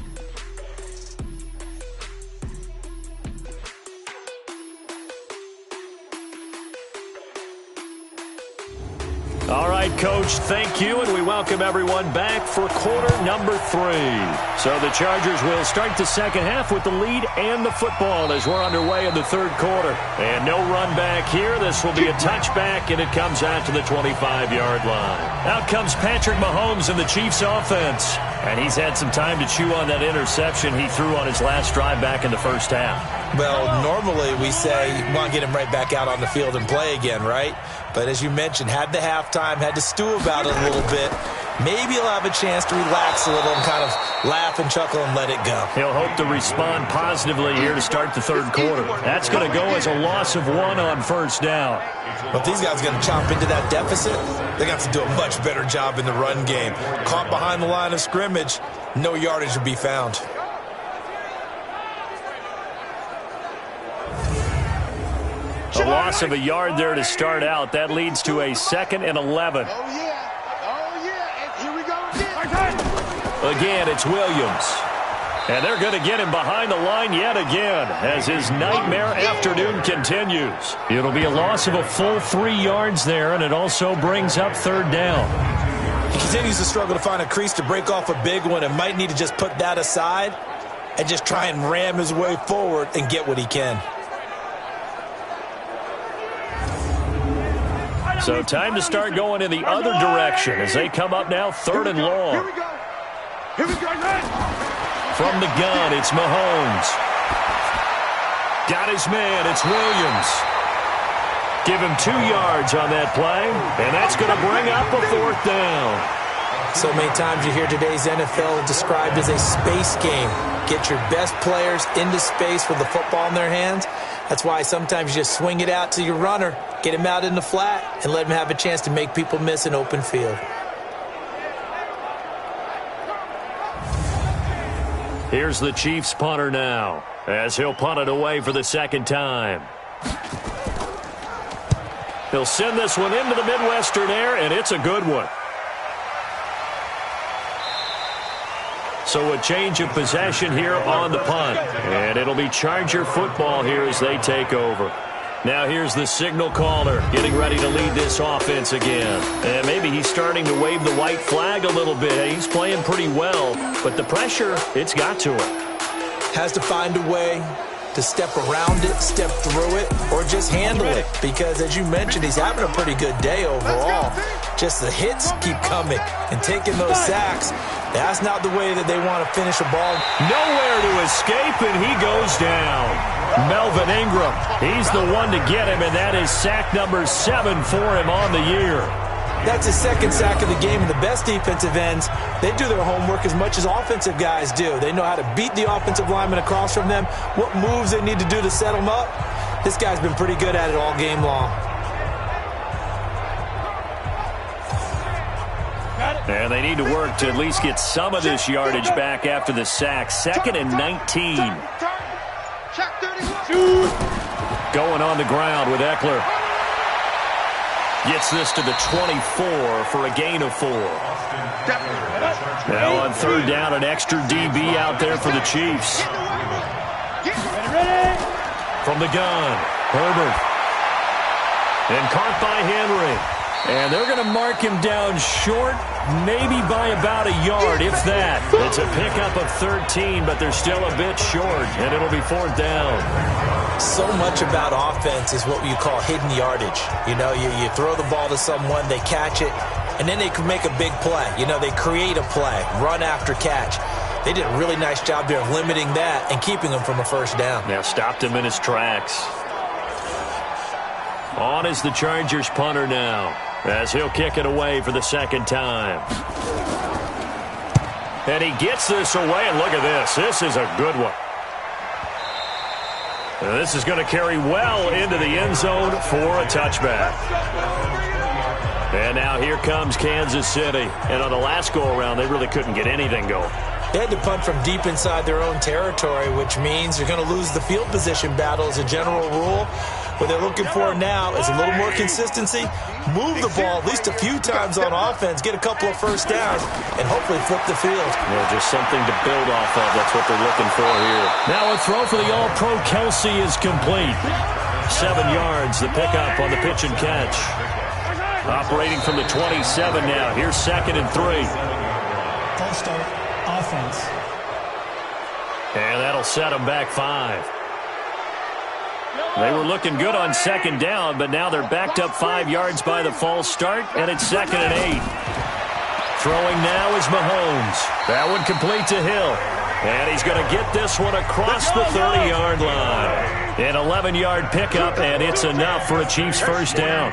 All right, Coach, thank you, and we welcome everyone back for quarter number 3. So the Chargers will start the second half with the lead and the football as we're underway in the 3rd quarter. And no run back here. This will be a touchback, and it comes out to the 25-yard line. Out comes Patrick Mahomes in the Chiefs' offense. And he's had some time to chew on that interception he threw on his last drive back in the first half. Well, normally we say you want to get him right back out on the field and play again, right? But as you mentioned, had the halftime, had to stew about it a little bit. Maybe he'll have a chance to relax a little and kind of laugh and chuckle and let it go. He'll hope to respond positively here to start the 3rd quarter. That's going to go as a loss of 1 on first down. But these guys are going to chomp into that deficit. They're going to have to do a much better job in the run game. Caught behind the line of scrimmage, no yardage to be found. A loss of a yard there to start out. That leads to a 2nd and 11. Oh, yeah. Oh, yeah. And here we go again. Again, it's Williams. And they're going to get him behind the line yet again as his nightmare afternoon continues. It'll be a loss of a full 3 yards there, and it also brings up 3rd down. He continues to struggle to find a crease to break off a big one and might need to just put that aside and just try and ram his way forward and get what he can. So time to start going in the other direction as they come up now 3rd and long. Here we go. Here we go. From the gun, it's Mahomes. Got his man, it's Williams. Give him 2 yards on that play, and that's going to bring up a 4th down. So many times you hear today's NFL described as a space game. Get your best players into space with the football in their hands. That's why sometimes you just swing it out to your runner, get him out in the flat, and let him have a chance to make people miss an open field. Here's the Chiefs punter now, as he'll punt it away for the 2nd time. He'll send this one into the Midwestern air, and it's a good one. So a change of possession here on the punt. And it'll be Charger football here as they take over. Now here's the signal caller getting ready to lead this offense again. And maybe he's starting to wave the white flag a little bit. He's playing pretty well, but the pressure, it's got to him. Has to find a way to step around it, step through it, or just handle it. Because as you mentioned, he's having a pretty good day overall. Just the hits keep coming and taking those sacks. That's not the way that they want to finish a ball. Nowhere to escape, and he goes down. Melvin Ingram, he's the one to get him, and that is sack number 7 for him on the year. That's his 2nd sack of the game, and the best defensive ends, they do their homework as much as offensive guys do. They know how to beat the offensive lineman across from them, what moves they need to do to set them up. This guy's been pretty good at it all game long. Got it. And they need to work to at least get some of this yardage back after the sack. 2nd and 19. Going on the ground with Eckler. Gets this to the 24 for a gain of 4. Now on 3rd down, an extra DB out there for the Chiefs. From the gun, Herbert. And caught by Henry. And they're going to mark him down short, maybe by about a yard, if that. It's a pickup of 13, but they're still a bit short, and it'll be 4th down. So much about offense is what you call hidden yardage. You know, you throw the ball to someone, they catch it, and then they can make a big play. You know, they create a play, run after catch. They did a really nice job there of limiting that and keeping him from a 1st down. Now stopped him in his tracks. On is the Chargers punter now, as he'll kick it away for the 2nd time. And he gets this away, and look at this. This is a good one. And this is going to carry well into the end zone for a touchback. And now here comes Kansas City. And on the last go-around, they really couldn't get anything going. They had to punt from deep inside their own territory, which means they're going to lose the field position battle as a general rule. What they're looking for now is a little more consistency, move the ball at least a few times on offense, get a couple of 1st downs, and hopefully flip the field. Yeah, just something to build off of. That's what they're looking for here. Now a throw for the All-Pro Kelsey is complete. 7 yards, the pickup on the pitch and catch. Operating from the 27 now. Here's 2nd and 3. False start, offense. And that'll set them back 5. They were looking good on 2nd down, but now they're backed up 5 yards by the false start, and it's 2nd and 8. Throwing now is Mahomes. That one complete to Hill. And he's going to get this one across the 30-yard line. An 11-yard pickup, and it's enough for a Chiefs 1st down.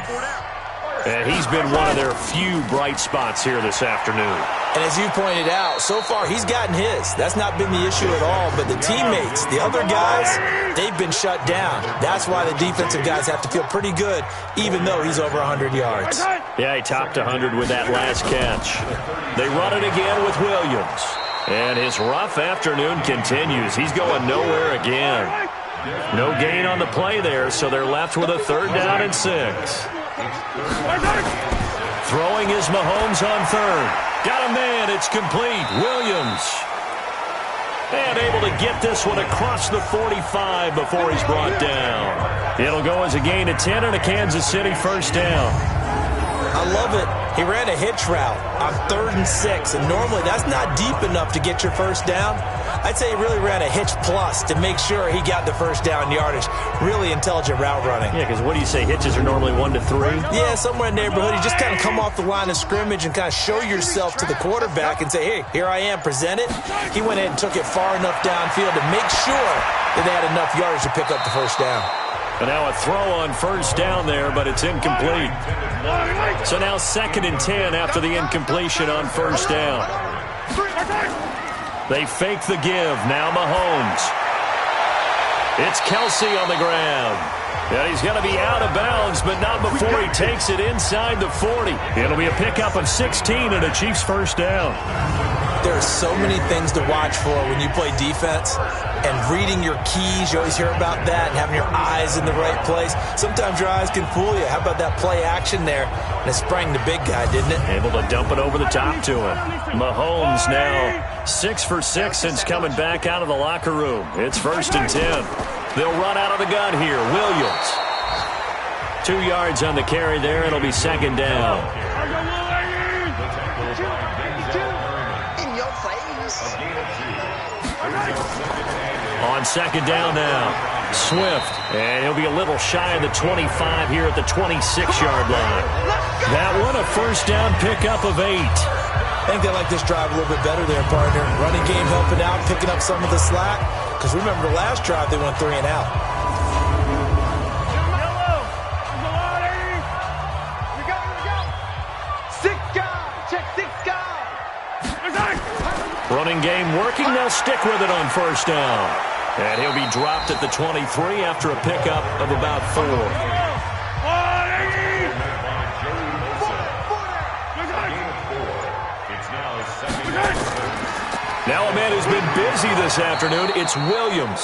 And he's been one of their few bright spots here this afternoon. And as you pointed out, so far he's gotten his. That's not been the issue at all. But the teammates, the other guys, they've been shut down. That's why the defensive guys have to feel pretty good, even though he's over 100 yards. Yeah, he topped 100 with that last catch. They run it again with Williams. And his rough afternoon continues. He's going nowhere again. No gain on the play there, so they're left with a 3rd down and 6. Throwing is Mahomes on 3rd. Got a man. It's complete. Williams. And able to get this one across the 45 before he's brought down. It'll go as a gain of 10 and a Kansas City 1st down. I love it. He ran a hitch route on 3rd and 6, and normally that's not deep enough to get your 1st down. I'd say he really ran a hitch plus to make sure he got the 1st down yardage. Really intelligent route running. Yeah, because what do you say, hitches are normally 1 to 3? Yeah, somewhere in the neighborhood. You just kind of come off the line of scrimmage and kind of show yourself to the quarterback and say, hey, here I am, present it. He went ahead and took it far enough downfield to make sure that they had enough yardage to pick up the 1st down. And now a throw on 1st down there, but it's incomplete. So now 2nd and 10 after the incompletion on 1st down. They fake the give. Now Mahomes. It's Kelsey on the ground. And he's going to be out of bounds, but not before he takes it inside the 40. It'll be a pickup of 16 and a Chiefs 1st down. There are so many things to watch for when you play defense, and reading your keys, you always hear about that, and having your eyes in the right place. Sometimes your eyes can fool you. How about that play action there? And it sprang the big guy, didn't it? Able to dump it over the top to him. Mahomes now 6 for 6 since coming back out of the locker room. It's 1st and 10. They'll run out of the gun here. Williams. 2 yards on the carry there. It'll be 2nd down. On 2nd down now, Swift, and he'll be a little shy of the 25 here at the 26-yard line. That one a 1st down pickup of 8. I think they like this drive a little bit better there, partner. Running game helping out, picking up some of the slack. Because remember the last drive, they went 3 and out. Running game working. They'll stick with it on 1st down. And he'll be dropped at the 23 after a pickup of about 4. Now a man who's been busy this afternoon, it's Williams.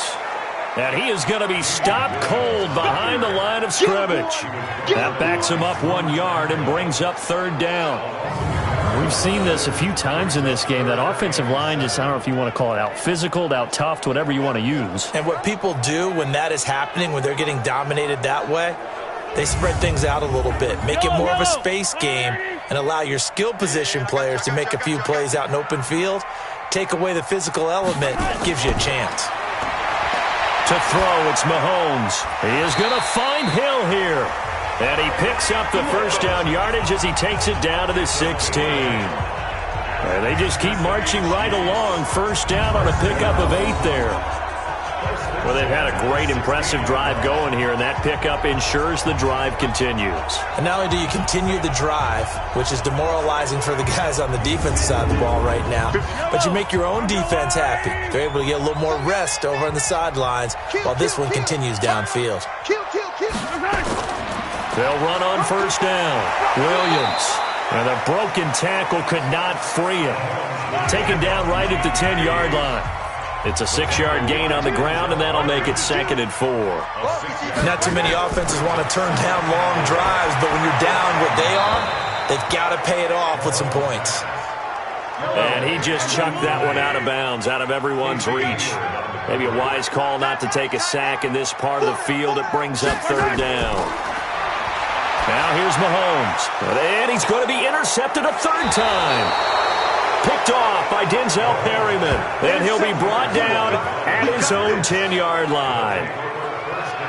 And he is going to be stopped cold behind the line of scrimmage. That backs him up 1 yard and brings up third down. We've seen this a few times in this game. That offensive line just, I don't know if you want to call it out physical, out tough, whatever you want to use. And what people do when that is happening, when they're getting dominated that way, they spread things out a little bit, make it more of a space game, and allow your skill position players to make a few plays out in open field. Take away the physical element, gives you a chance. To throw, it's Mahomes. He is going to find Hill here. And he picks up the first down yardage as he takes it down to the 16. And they just keep marching right along. First down on a pickup of 8 there. Well, they've had a great, impressive drive going here, and that pickup ensures the drive continues. And not only do you continue the drive, which is demoralizing for the guys on the defense side of the ball right now, but you make your own defense happy. They're able to get a little more rest over on the sidelines while this one continues downfield. They'll run on first down. Williams. And a broken tackle could not free him. Taken down right at the 10-yard line. It's a 6-yard gain on the ground, and that'll make it 2nd and 4. Not too many offenses want to turn down long drives, but when you're down what they are, they've got to pay it off with some points. And he just chucked that one out of bounds, out of everyone's reach. Maybe a wise call not to take a sack in this part of the field. It brings up third down. Now here's Mahomes. And he's going to be intercepted a third time. Picked off by Denzel Perryman. And he'll be brought down at his own 10-yard line.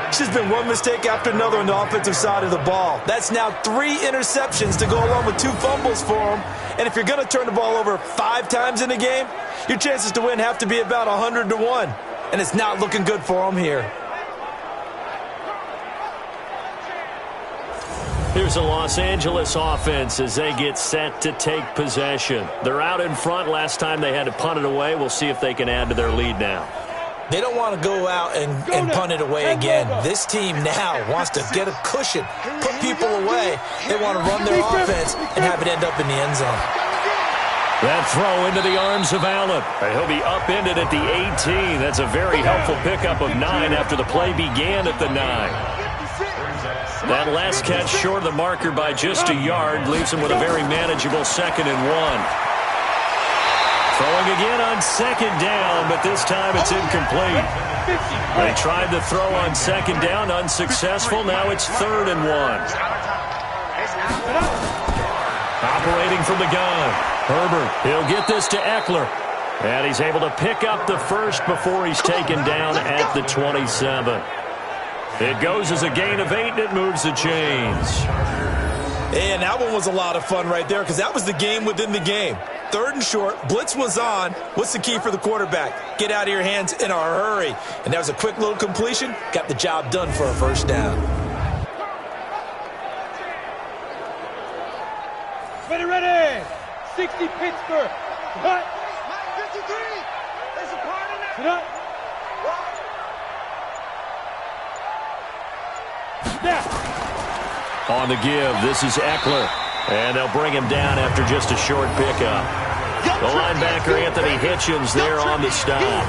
It's just been one mistake after another on the offensive side of the ball. That's now 3 interceptions to go along with 2 fumbles for him. And if you're going to turn the ball over 5 times in a game, your chances to win have to be about 100 to 1. And it's not looking good for him here. Here's the Los Angeles offense as they get set to take possession. They're out in front. Last time they had to punt it away. We'll see if they can add to their lead now. They don't want to go out and punt it away again. This team now wants to get a cushion, put people away. They want to run their offense and have it end up in the end zone. That throw into the arms of Allen. He'll be upended at the 18. That's a very helpful pickup of 9 after the play began at the 9. That last catch short of the marker by just a yard leaves him with a very manageable 2nd and 1. Throwing again on 2nd down, but this time it's incomplete. They tried to throw on 2nd down, unsuccessful. Now it's 3rd and 1. Operating from the gun. Herbert, he'll get this to Eckler. And he's able to pick up the first before he's taken down at the 27. It goes as a gain of 8, and it moves the chains. And that one was a lot of fun right there because that was the game within the game. 3rd and short, blitz was on. What's the key for the quarterback? Get out of your hands in a hurry. And that was a quick little completion. Got the job done for a first down. Ready. 60 Pittsburgh. Cut. 53. There's a part in there. Sit up. On the give, this is Eckler. And they'll bring him down after just a short pickup. The linebacker, Anthony Hitchens, there on the stop.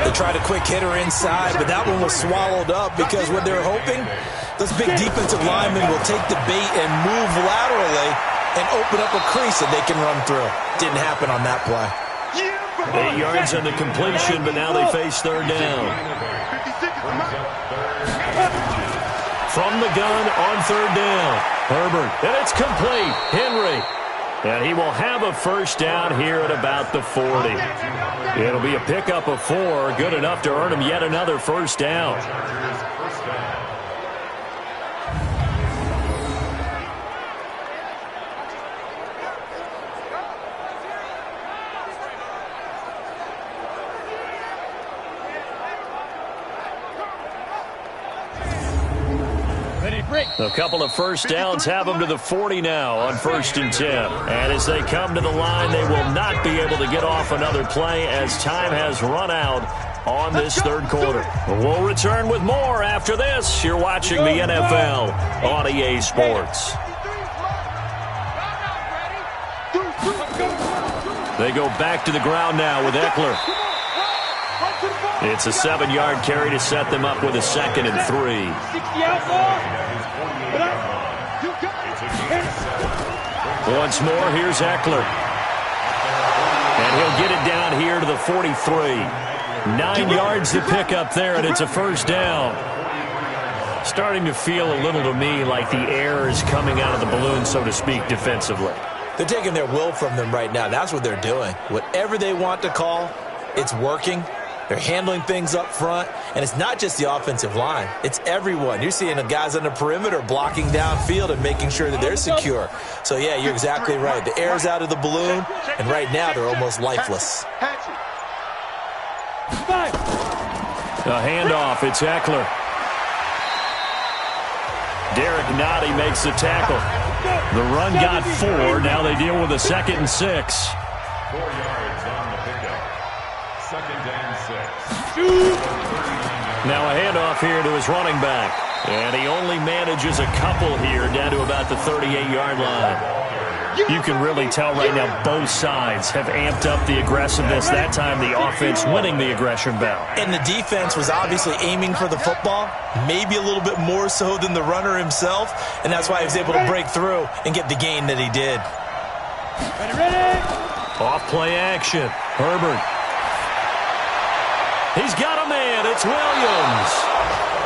They tried a quick hitter inside, but that one was swallowed up because what they're hoping, those big defensive linemen will take the bait and move laterally and open up a crease that they can run through. Didn't happen on that play. 8 yards on the completion, but now they face third down. From the gun on third down. Herbert, and it's complete. Henry. And he will have a first down here at about the 40. It'll be a pickup of 4, good enough to earn him yet another first down. A couple of first downs have them to the 40 now on 1st and 10. And as they come to the line, they will not be able to get off another play as time has run out on this 3rd quarter. We'll return with more after this. You're watching the NFL on EA Sports. They go back to the ground now with Eckler. It's a 7-yard carry to set them up with a 2nd and 3. Once more, here's Eckler. And he'll get it down here to the 43. 9 yards to pick up there, and it's a first down. Starting to feel a little to me like the air is coming out of the balloon, so to speak, defensively. They're taking their will from them right now. That's what they're doing. Whatever they want to call, it's working. They're handling things up front, and it's not just the offensive line. It's everyone. You're seeing the guys on the perimeter blocking downfield and making sure that they're secure. So, yeah, you're exactly right. The air's out of the balloon, and right now they're almost lifeless. A handoff. It's Eckler. Derek Nottie makes the tackle. The run got 4. Now they deal with a 2nd and 6. 4 yards on the pickup. 2nd and 6. Now a handoff here to his running back. And he only manages a couple here down to about the 38-yard line. You can really tell right now both sides have amped up the aggressiveness. That time the offense winning the aggression battle. And the defense was obviously aiming for the football, maybe a little bit more so than the runner himself, and that's why he was able to break through and get the gain that he did. Off play action. Herbert. He's got a man. It's Williams.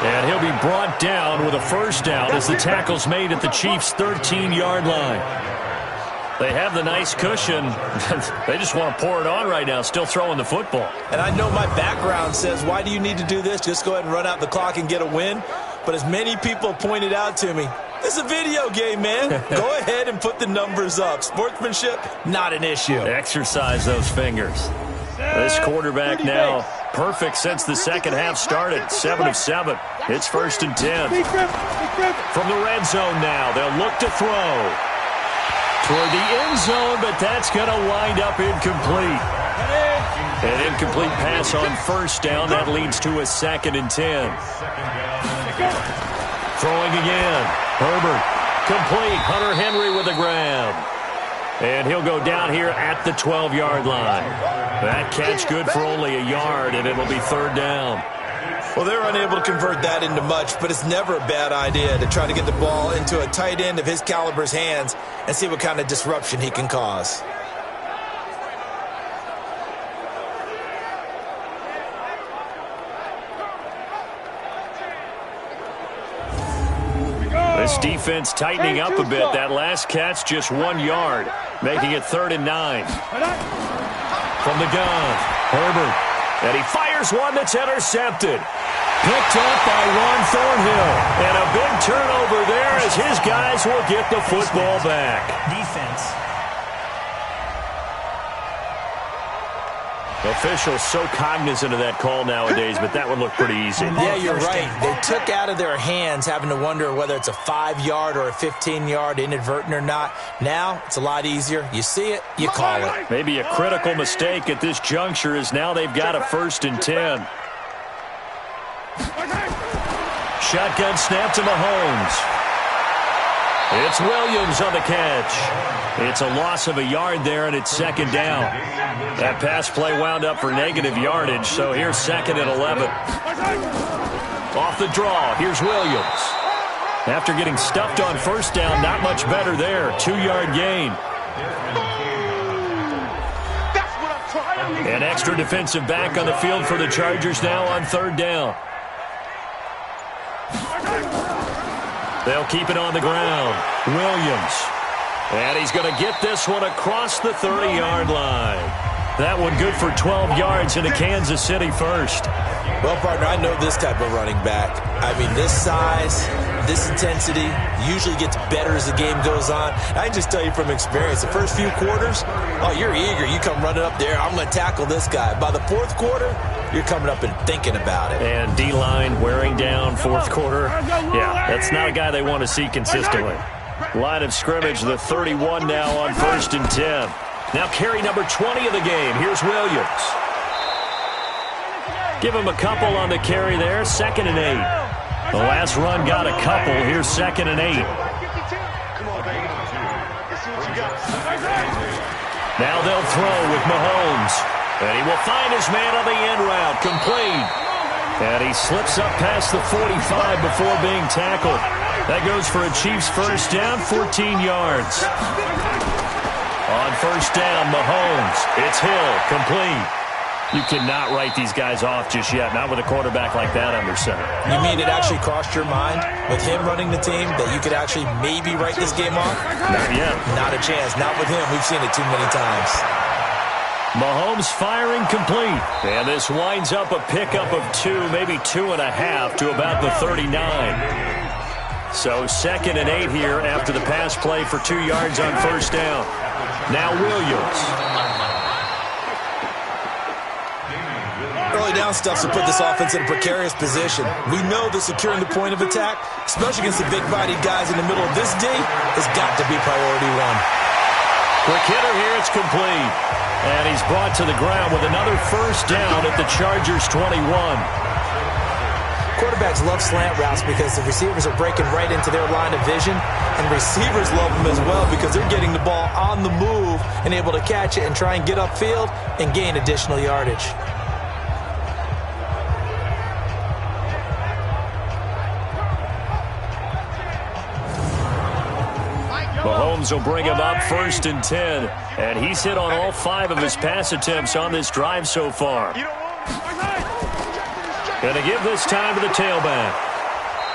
And he'll be brought down with a first down as the tackle's made at the Chiefs' 13-yard line. They have the nice cushion. They just want to pour it on right now, still throwing the football. And I know my background says, why do you need to do this? Just go ahead and run out the clock and get a win. But as many people pointed out to me, this is a video game, man. Go ahead and put the numbers up. Sportsmanship, not an issue. Exercise those fingers. This quarterback now perfect since the second half started. 7 of 7. It's 1st and 10. From the red zone now, they'll look to throw. Toward the end zone, but that's going to wind up incomplete. An incomplete pass on first down. That leads to a 2nd and 10. Throwing again. Herbert. Complete. Hunter Henry with a grab. And he'll go down here at the 12-yard line. That catch good for only a yard, and it'll be 3rd down. Well, they're unable to convert that into much, but it's never a bad idea to try to get the ball into a tight end of his caliber's hands and see what kind of disruption he can cause. This defense tightening up a bit. That last catch just 1 yard, making it 3rd and 9. From the gun, Herbert. And he fires one that's intercepted. Picked up by Ron Thornhill. And a big turnover there as his guys will get the football back. Defense. Officials so cognizant of that call nowadays, but that would look pretty easy. Yeah, you're right. They took out of their hands having to wonder whether it's a 5-yard or a 15-yard inadvertent or not. Now, it's a lot easier. You see it, you call it. Maybe a critical mistake at this juncture is now they've got a 1st and 10. Shotgun snap to Mahomes. It's Williams on the catch. It's a loss of a yard there, and it's 2nd down. That pass play wound up for negative yardage, so here's 2nd and 11. Off the draw, here's Williams. After getting stuffed on first down, not much better there. 2-yard gain. An extra defensive back on the field for the Chargers now on 3rd down. They'll keep it on the ground. Williams. And he's going to get this one across the 30-yard line. That one good for 12 yards into Kansas City first. Well, partner, I know this type of running back. I mean, this size, this intensity usually gets better as the game goes on. I can just tell you from experience, the first few quarters, oh, you're eager. You come running up there, I'm going to tackle this guy. By the 4th quarter, you're coming up and thinking about it. And D-line wearing down 4th quarter. Yeah, that's not a guy they want to see consistently. Line of scrimmage, the 31 now on 1st and 10. Now carry number 20 of the game. Here's Williams. Give him a couple on the carry there. 2nd and 8. The last run got a couple. Here's 2nd and 8. Now they'll throw with Mahomes. And he will find his man on the end route. Complete. And he slips up past the 45 before being tackled. That goes for a Chiefs first down, 14 yards. On first down, Mahomes. It's Hill, complete. You cannot write these guys off just yet, not with a quarterback like that under center. You mean it actually crossed your mind with him running the team that you could actually maybe write this game off? Not yet. Not a chance. Not with him. We've seen it too many times. Mahomes firing complete. And this winds up a pickup of 2, maybe 2.5 to about the 39. So 2nd and 8 here after the pass play for 2 yards on first down. Now Williams. Early down stuff to put this offense in a precarious position. We know that securing the point of attack, especially against the big-bodied guys in the middle of this D, has got to be priority one. Quick hitter here, it's complete. And he's brought to the ground with another first down at the Chargers' 21. Quarterbacks love slant routes because the receivers are breaking right into their line of vision, and receivers love them as well because they're getting the ball on the move and able to catch it and try and get upfield and gain additional yardage. Mahomes will bring him up 1st and 10, and he's hit on all 5 of his pass attempts on this drive so far. Going to give this time to the tailback.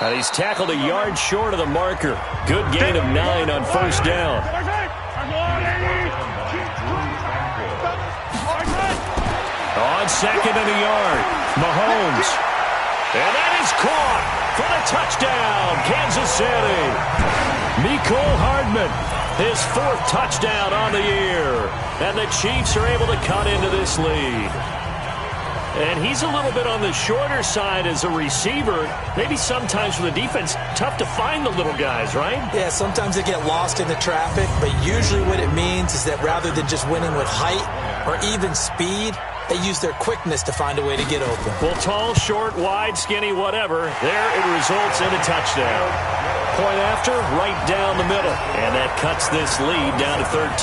And he's tackled a yard short of the marker. Good gain of 9 on first down. On 2nd and a yard, Mahomes. And that is caught for the touchdown, Kansas City. Mecole Hardman, his 4th touchdown on the year. And the Chiefs are able to cut into this lead. And he's a little bit on the shorter side as a receiver. Maybe sometimes for the defense, tough to find the little guys, right? Yeah, sometimes they get lost in the traffic, but usually what it means is that rather than just winning with height or even speed, they use their quickness to find a way to get open. Well, tall, short, wide, skinny, whatever, there it results in a touchdown. Point after, right down the middle. And that cuts this lead down to 13.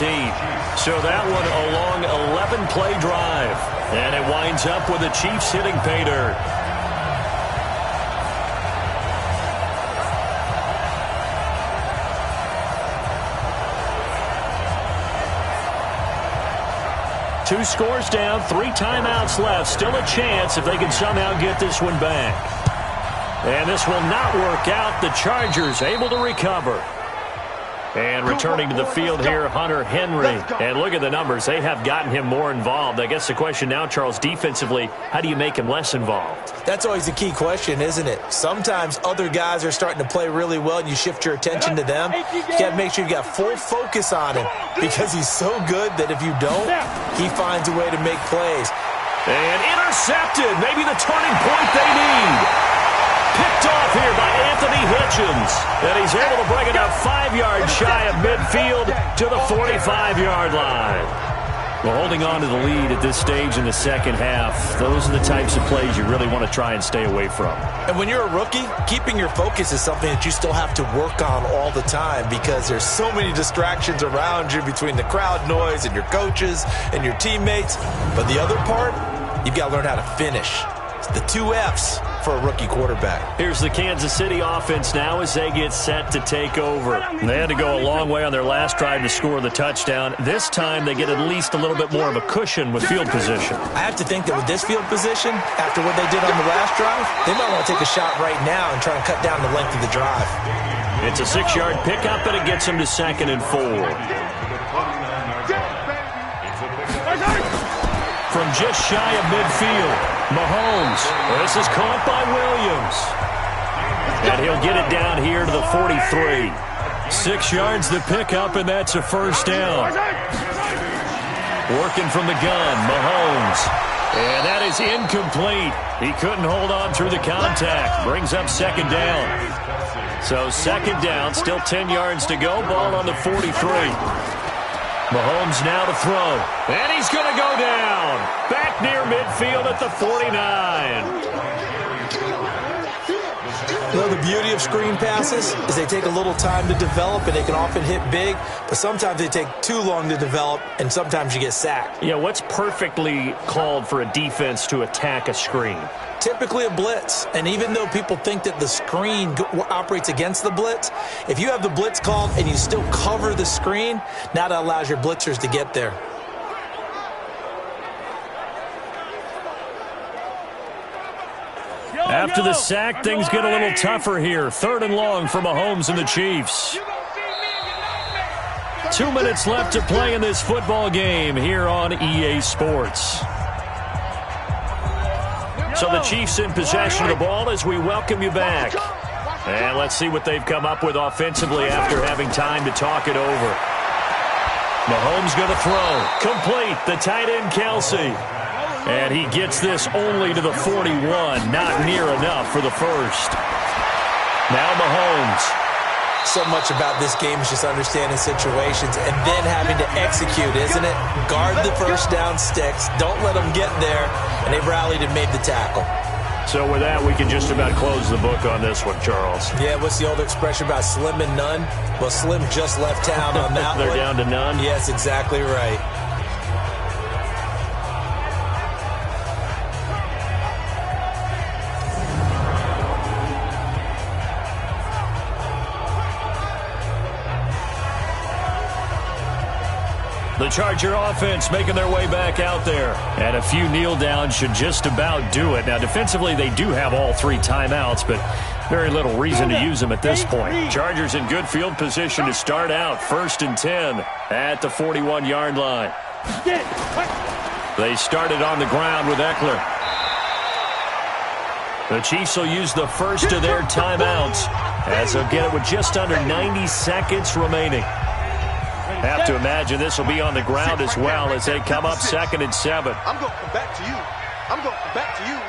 So that one a long 11-play drive. And it winds up with the Chiefs hitting pay dirt. Two scores down, 3 timeouts left. Still a chance if they can somehow get this one back. And this will not work out. The Chargers able to recover. And returning to the field here, Hunter Henry. And look at the numbers. They have gotten him more involved. I guess the question now, Charles, defensively, how do you make him less involved? That's always a key question, isn't it? Sometimes other guys are starting to play really well, and you shift your attention to them. You got to make sure you got full focus on him because he's so good that if you don't, he finds a way to make plays. And intercepted. Maybe the turning point they need. Picked off here by Anthony Hitchens. And he's able to bring it up 5 yards shy of midfield to the 45-yard line. Well, holding on to the lead at this stage in the second half, those are the types of plays you really want to try and stay away from. And when you're a rookie, keeping your focus is something that you still have to work on all the time because there's so many distractions around you between the crowd noise and your coaches and your teammates. But the other part, you've got to learn how to finish. It's the 2 F's for a rookie quarterback. Here's the Kansas City offense now as they get set to take over. They had to go a long way on their last drive to score the touchdown. This time they get at least a little bit more of a cushion with field position. I have to think that with this field position, after what they did on the last drive, they might want to take a shot right now and try to cut down the length of the drive. It's a 6-yard pickup, and it gets them to 2nd and 4. From just shy of midfield, Mahomes. This is caught by Williams. And he'll get it down here to the 43. 6 yards to pick up, and that's a first down. Working from the gun, Mahomes. And that is incomplete. He couldn't hold on through the contact. Brings up 2nd down. So 2nd down, still 10 yards to go. Ball on the 43. Mahomes now to throw. And he's going to go down. Back near midfield at the 49. You know, the beauty of screen passes is they take a little time to develop, and they can often hit big, but sometimes they take too long to develop, and sometimes you get sacked. Yeah, what's perfectly called for a defense to attack a screen? Typically a blitz, and even though people think that the screen operates against the blitz, if you have the blitz called and you still cover the screen, now that allows your blitzers to get there. After the sack, things get a little tougher here. 3rd and long for Mahomes and the Chiefs. 2 minutes left to play in this football game here on EA Sports. So the Chiefs in possession of the ball as we welcome you back. And let's see what they've come up with offensively after having time to talk it over. Mahomes going to throw. Complete. The tight end, Kelsey. And he gets this only to the 41. Not near enough for the first. Now Mahomes. So much about this game is just understanding situations and then having to execute, isn't it? Guard the first down sticks. Don't let them get there. And they've rallied and made the tackle. So with that, we can just about close the book on this one, Charles. Yeah, what's the old expression about slim and none? Well, Slim just left town on that They're one. down to none? Yes, exactly right. The Charger offense making their way back out there. And a few kneel downs should just about do it. Now, defensively, they do have all 3 timeouts, but very little reason to use them at this point. Chargers in good field position to start out. 1st and 10 at the 41-yard line. They started on the ground with Eckler. The Chiefs will use the first of their timeouts as they'll get it with just under 90 seconds remaining. Have to imagine this will be on the ground as well as they come up 2nd and 7. I'm going back to you. I'm going back to you.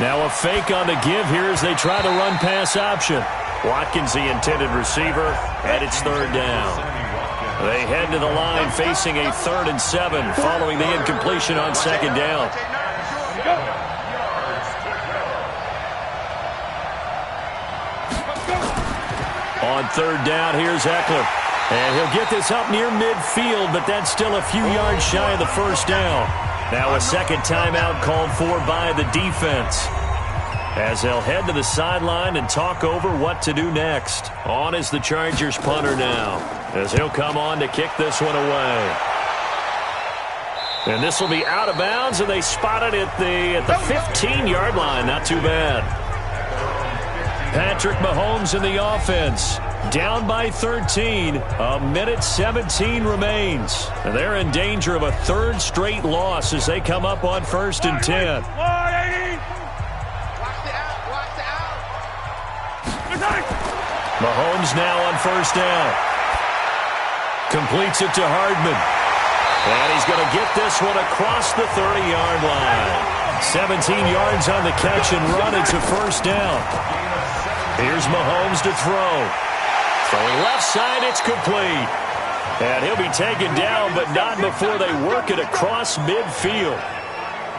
Now a fake on the give here as they try to run pass option. Watkins the intended receiver, and it's 3rd down. They head to the line facing a 3rd and 7 following the incompletion on 2nd down. On 3rd down, here's Eckler. And he'll get this up near midfield, but that's still a few yards shy of the 1st down. Now a 2nd timeout called for by the defense, as they'll head to the sideline and talk over what to do next. On is the Chargers punter now, as he'll come on to kick this one away. And this will be out of bounds, and they spot it at the 15-yard line. Not too bad. Patrick Mahomes in the offense. Down by 13. A minute 17 remains. And they're in danger of a 3rd straight loss as they come up on 1st and 10. Mahomes now on 1st down. Completes it to Hardman. And he's going to get this one across the 30-yard line. 17 yards on the catch and run. It's a 1st down. Here's Mahomes to throw. Throwing left side, it's complete. And he'll be taken down, but not before they work it across midfield.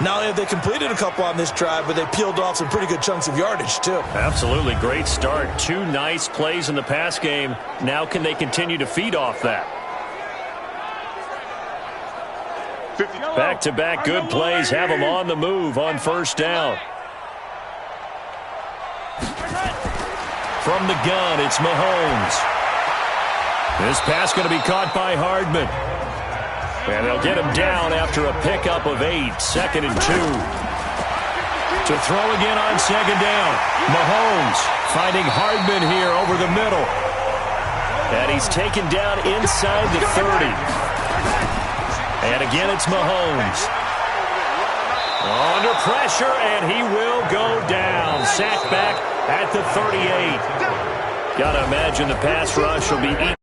Not only have they completed a couple on this drive, but they peeled off some pretty good chunks of yardage, too. Absolutely great start. 2 nice plays in the pass game. Now can they continue to feed off that? Back-to-back good plays have them on the move on 1st down. From the gun, it's Mahomes. This pass going to be caught by Hardman. And they'll get him down after a pickup of 8. 2nd and 2. To throw again on 2nd down. Mahomes finding Hardman here over the middle. And he's taken down inside the 30. And again, it's Mahomes. Under pressure, and he will go down. Sacked back at the 38. Got to imagine the pass rush will be